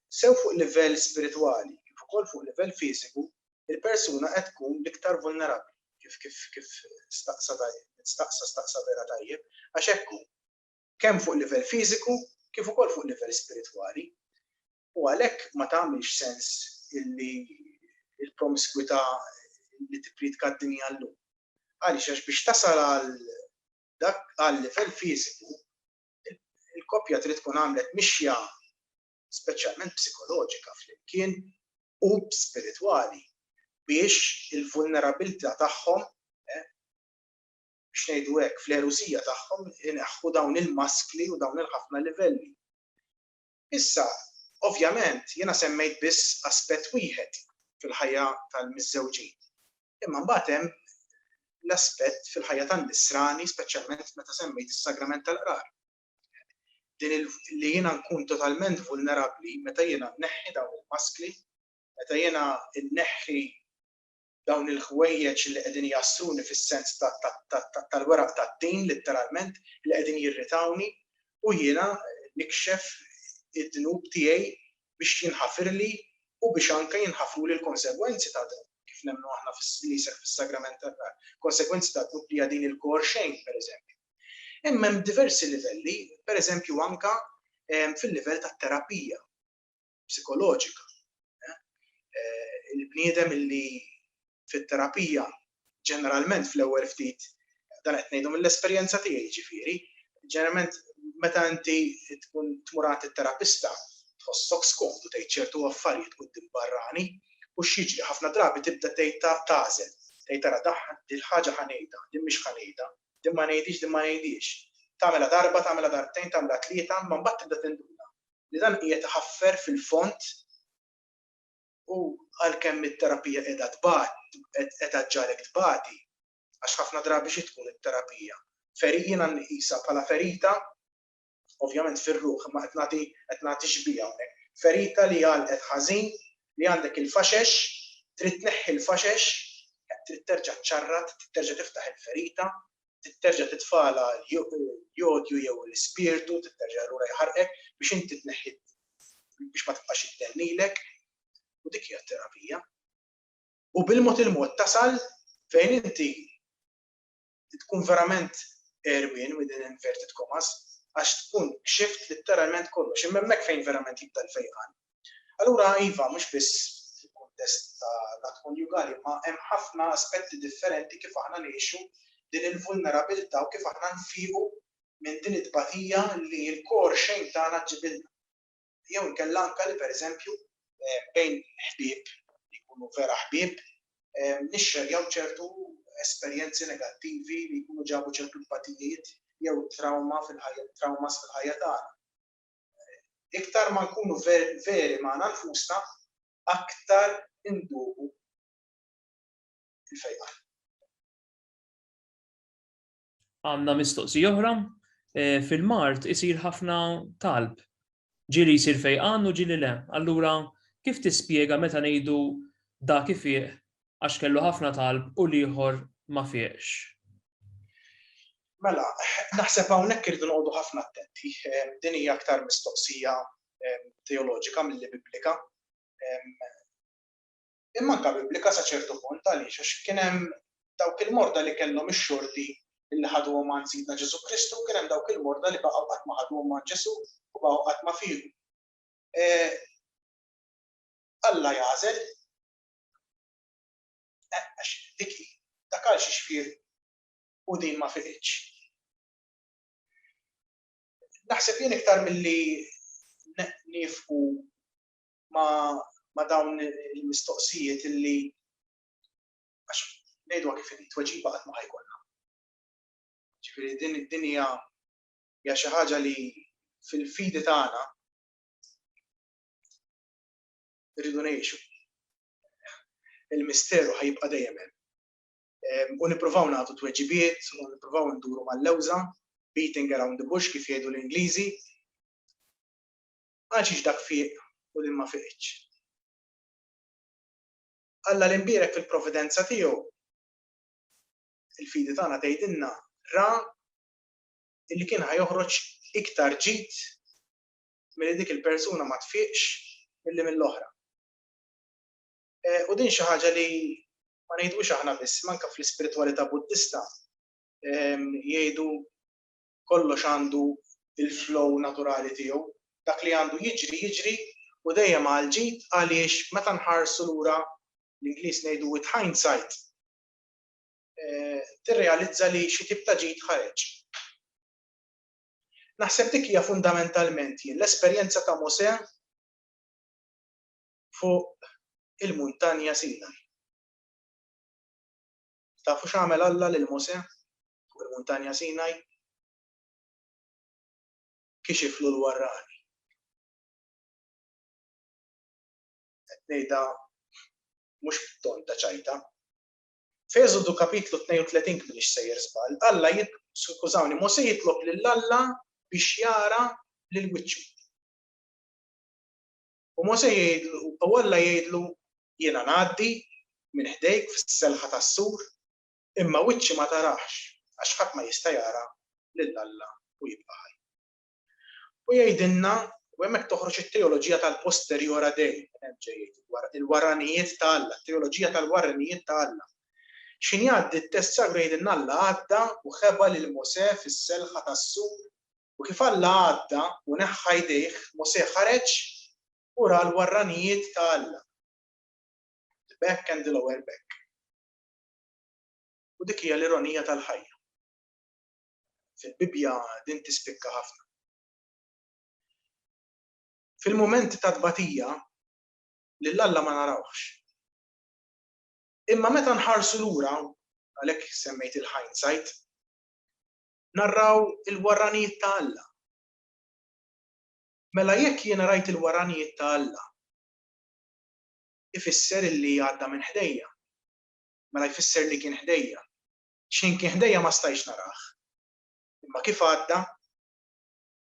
sew fuq livell spiritwali kif ukoll fuq livell fiżiku il-persuna qed tkun l-iktar vulnerabbli kif staqsa vera tajjeb għax hekk kemm fuq livell fiżiku kif ukoll fuq livell spiritwali u għalhekk ma tagħmilx sens illi il-promiskwità li tippridka d-dinja llum. Għaliex biex tasal għal livell fiżiku, il-koppja trid tkun għamlet mixja speċjalment psikoloġika flimkien u spiritwali biex il-vulnerabilità tagħhom biex ngħidu hekk fl-erużija tagħhom ineħħu dawn il-maskli u dawn il-ħafna livelli. Issa, ovvjament, jiena semmejt biss aspett wieħed fil-ħajja tal-miżżewġin. Imma mbagħad hemm l-aspett fil-ħajja tan-nisrani, speċjalment meta semmejt is-sagrament tal-qrar. Din li jiena nkun totalment vulnerabbli meta jiena nneħħi dawn il-maskli, meta jiena nneħħi dawn il-ħwejjeġ li qegħdin jastruni fis-sens tal-weraq tad-din letteralment li qegħdin jirritawni u jiena nikxef id-dnub tiegħi biex jinħafirli u biex anke jinħafruli l-konsegwenzi ta' dan. Kif nemmnu aħna li jseħħ fis-sagrament tal-qrar. Konsegwenzi ta' dnub li din il-kor xejn, pereżempju. Imma hemm diversi livelli, pereżempju anke fil-livell tat-terapija psikoloġika. Il-bniedem illi fit-terapija ġeneralment fl-ewwel ftit dan qed ngħidu mill-esperjenza tiegħi ġifieri, ġeneralment meta inti tkun tmur għand it-terapista tħossok skomdu tgħid ċertu affarijiet quddiem barrani u x'jiġri ħafna drabi tibda tgħid tagħżel. Tgħid tara din ħaġa ħanejda, din mhix ħanejda, din ma ngħidix, din ma ngħidix. Tagħmilha darba, tagħmilha darbtejn, tagħmilha tlieta, ma mbagħad tibda tinduna. Li dan qiegħed iħaffer fil-font u għalkemm it-terapija qiegħda ġġarek tbati għax ħafna drabi xi tkun it-terapija. Jiena nqisha bħala ferita, ovvjament fir-ruħ, imma qed nagħti xbija hawnhekk. Ferita li għalqet ħażin li għandek il-faxex, trid tneħħi l-faxex, trid terġa' ċċarrat, terġa' tiftaħ il-ferita, terġa' titfala l-jodju jew l-ispirtu, terġa' lura jħarqek biex inti tneħħi biex ma tibqax iddennilek u dik hija terapija. U bil-mod il-mod tasal fejn inti tkun verament erwin within inverted commas għax tkun kxift letteralment kollox, imma hemmhekk fejn verament jibda l-fejqan. Allura iva mhux biss fil-kuntest ta' konjugali, ma hemm ħafna aspetti differenti kif aħna ngħixu din il-vulnerabilità u kif aħna nfiequ minn din it-tbatija li l-kor xejn tagħna ġibilna. Jew inkella anke li pereżempju bejn ħbieb li jkunu vera ħbieb nixxerjaw ċertu esperjenzi negattivi li jkunu ġabu ċertu tbatijiet jew traumas fil-ħajja tagħna. Iktar ma nkunu veri magħna nfusna, aktar indubu il-fejqan. Għandna mistoqsija oħra, fil-Mart isir ħafna talb. Ġieli jsir fejqan u ġieli le. Allura kif tispjega meta ngħidu dak ifieq għax kellu ħafna talb u ieħor ma fieqx? Mela, naħseb hawnhekk irridu noqogħdu ħafna attenti. Din hija aktar mistoqsija teoloġika milli biblika. Imma anke biblika sa ċertu punt għaliex għax kien hemm dawk il-morda li kellhom ix-xorti li ħaduhom ma' Sidna Ġesu Kristu, kien hemm dawk il-morda li baqgħu qatt ma ħaduhom ma' Ġesu u baqgħu qatt ma fiequ. Alla jagħżel għax dak għal xi xfier u din ma fiqitx. Naħseb jien iktar milli nifqu ma' dawn il-mistoqsijiet illi għax ngħidwa kif inhi tweġiba qatt ma ħajkollha. Ġifieri din hija xi ħaġa li fil-fidi tagħna irridu ngħixu. Il-misteru ħajibqa' dejjem hemm. U nippruvaw nagħtu tweġibiet u nippruvaw nduru mal-lewża, beating around the bush kif jgħidu l-Ingliżi. Għaliex dak fieq u din ma fiqitx. Alla l-imbierek fil-providenza tiegħu il-fidi tagħna tgħidilna ra illi kien ħajoħroġ iktar ġid milli dik il-persuna ma tfiqx milli mill-oħra. U din xi ħaġa li ma ngħidux aħna biss, manka fl-ispiritwalità Buddista jgħidu kollox għandu il-flow naturali tiegħu, dak li għandu jiġri u dejjem għal ġid għaliex meta nħarsu lura l-Ingliż ngħidu with hindsight tirrealizza li xi tip ta' ġid ħareġ. Naħseb dik hija fundamentalment l-esperjenza ta' Mosè fuq il-muntanja Sinai. Tafu x'għamel Alla lil Mosè fuq il-muntanja Sinai? Kixiflu l-warrani. Qed ngħidha mhux tonta ċajta. F'Eżodu kapitlu 32 m'iniex sejjer żball, skużawni, Mosè jitlob lil Alla biex jara lil wiċċu. U Mosè jgħidlu, u Alla jgħidlu jiena ngħaddi minn ħdejk fis-selħa tas-sur, imma wiċċi ma tarax għax ħadd ma jista' jara lil Alla u jibqa' ħaj. U jgħidilna u hemmhekk toħroġ it-teoloġija tal-posteriora dej, il-warranijiet ta' Alla, it-teoloġija tal-warranijiet ta' Alla. X'inhi għaddi t-test sagru jgħidilna Alla għadda u ħeba lil Mosè fis-selħa tas-sur u kif Alla għadda u neħħa jdejh Mosè ħareġ u ra l-warranijiet ta' Alla. The back and the lower back. U dik hija l-ironija tal-ħajja. Fil-Bibja din tispikka ħafna. Fil-mumenti ta' tbatija lil Alla ma narawx. Imma meta nħarsu lura, għalhekk semmejt il-hindsight, narraw il-warranijiet ta' Alla. Mela jekk jiena rajt il-warranijiet ta' Alla, ifisser illi għadda minn ħdejja. Mela jfisser li kien ħdejja. X'in kien ħdejja ma stajx narah. Imma kif għadda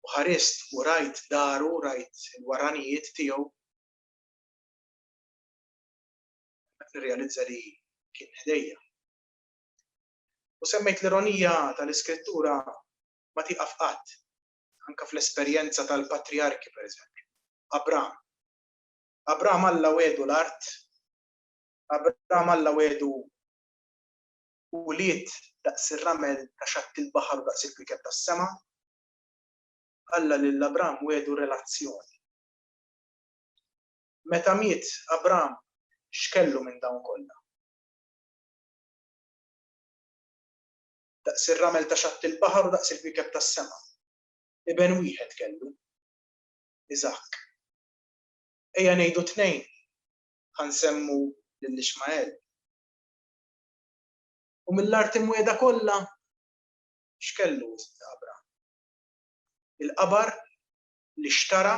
u ħarist u rajt daru, rajt il-warranijiet tiegħu, nirrealizza li kien ħdejja. U semmejt l-ironija tal-iskrittura ma tieqaf qatt, anke fl-esperjenza tal-patriarki pereżempju. Abraham Alla wedu l-art, Abraham Alla wedu uliet daqs ir-ramel ta' xatt il-baħar u daqs il-kwikeb tas-sema. Alla lil Abraham wedu relazzjoni. Meta miet Abraham x'kellu minn dawn kollha? Daqs ir-ramel ta' xatt il-baħar u daqs il-kwikeb tas-sema. Iben wieħed kellu, Iżak. Ejja ngħidu tnejn ħansemmu lil Ixmael. U mill-art imwiegħda kollha x'kellu Abraham? Il-qabar li xtara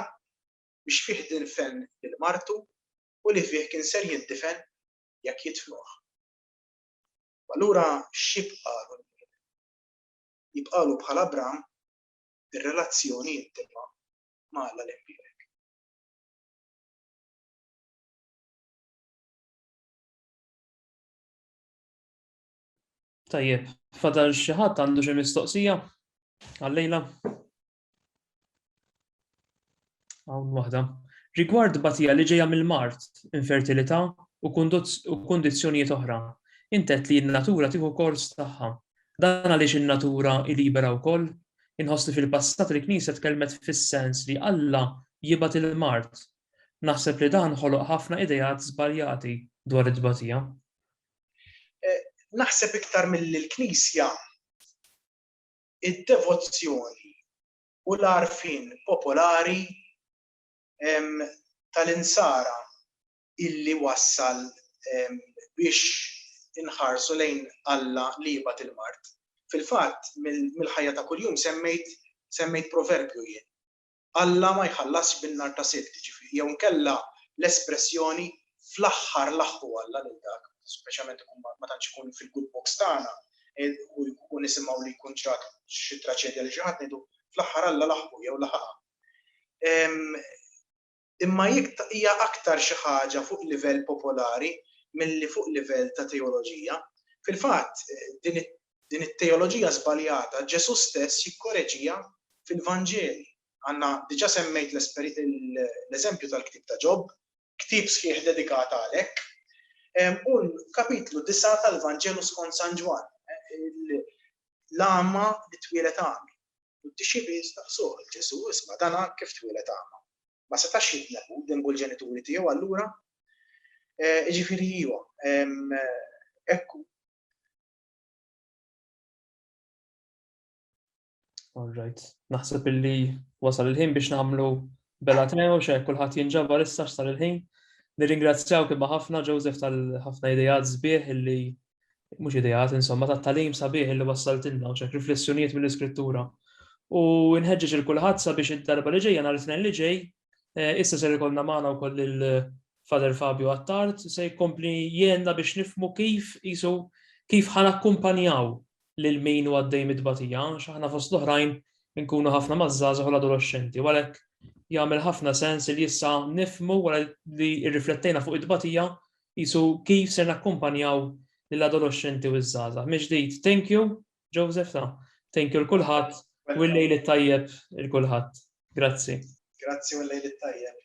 biex fih dinfen lil martu u li fih kien ser jindifen jekk jidfnuh. Allura x'jibqalu? Jibqalu bħal Abraham ir-relazzjoni intima ma' Alla l-Impierek. Tajjeb, fadal xi ħadd għandu xi mistoqsija għal-lejla? Hawn waħda. Rigward batija li ġejja mill-mart, infertilità u kundizzjonijiet oħra, intet li n-natura tieħu kors tagħha. Dan għaliex in-natura ilibera wkoll? Inħoss li fil-passat il-Knisja tkellmet fis-sens li Alla jibgħat il-mart. Naħseb li dan ħoloq ħafna idejat żbaljati dwar it-tbatija. Naħseb iktar mill-Knisja id-devozzjoni u l-għarfien popolari tal-insara illi wassal biex inħarsu lejn Alla li jibgħat il-mart. Fil-fatt mill-ħajja ta' kuljum semmejt proverbju jien. Alla ma jħallasx bin-nar ta' sitt, jew nkella l-espressjoni fl-aħħar laħħu Alla lil dak, speċjalment ma tantx ikun fil-good box tagħna u nisimgħu li jkun ġrat xi traċedja li xi ħadd ngħidu fl-aħħar Alla laħħu jew laħaq. Imma hija aktar xi ħaġa fuq livell popolari milli fuq livell ta' teoloġija. Fil-fatt din it-teoloġija żbaljata Ġesu stess jikkoreġija fil-Vanġeli. Għandna diġà semmejt l-eżempju tal-Ktieb ta' Ġobb, ktieb sħiħ dedikat għalhekk, u kapitlu 9 tal-Vanġelu skont San Ġwan, l-għama li twieled għami. U d-dixxiepli jistaqsuh Ġesu isma' dan kif twieled għama? Ma setax jitneħu dinbu l-ġenituri tiegħu allura. Ġifieri iva, ekku. All right. Naħseb illi wasal il-ħin biex nagħmlu Belateo xejn kulħadd jinġabar issa x'sar il-ħin. Nirringrazzjawk imma ħafna Joseph tal-ħafna idejat sbieħ illi mhux idejat insomma tat-tagħlim sabiħ illi wassaltilna u xek riflessjonijiet mill-iskrittura. U nħeġġeġ il kulħadd sabiex id-darba li ġejja nhar it-tnejn li ġej, issa se jkollna magħna wkoll il-Father Fabio Attard se jkompli jenna biex nifhmu kif ħanakkumpanjaw lil min u għaddej mid-tbatija, x'aħna fost l-oħrajn nkunu ħafna maż-żgħażagħ u l-adolescenti. Għalhekk jagħmel ħafna sens li issa nifhmu wara li rriflettejna fuq id-tbatija qisu kif se nakkumpanjaw lill-adolescenti u ż-żgħażagħ. Mill-ġdid, thank you, Joseph, thank you l-kulħadd u l-lejl it-tajjeb il-kulħadd. Grazzi. Grazzi u l-lejl it-tajjeb.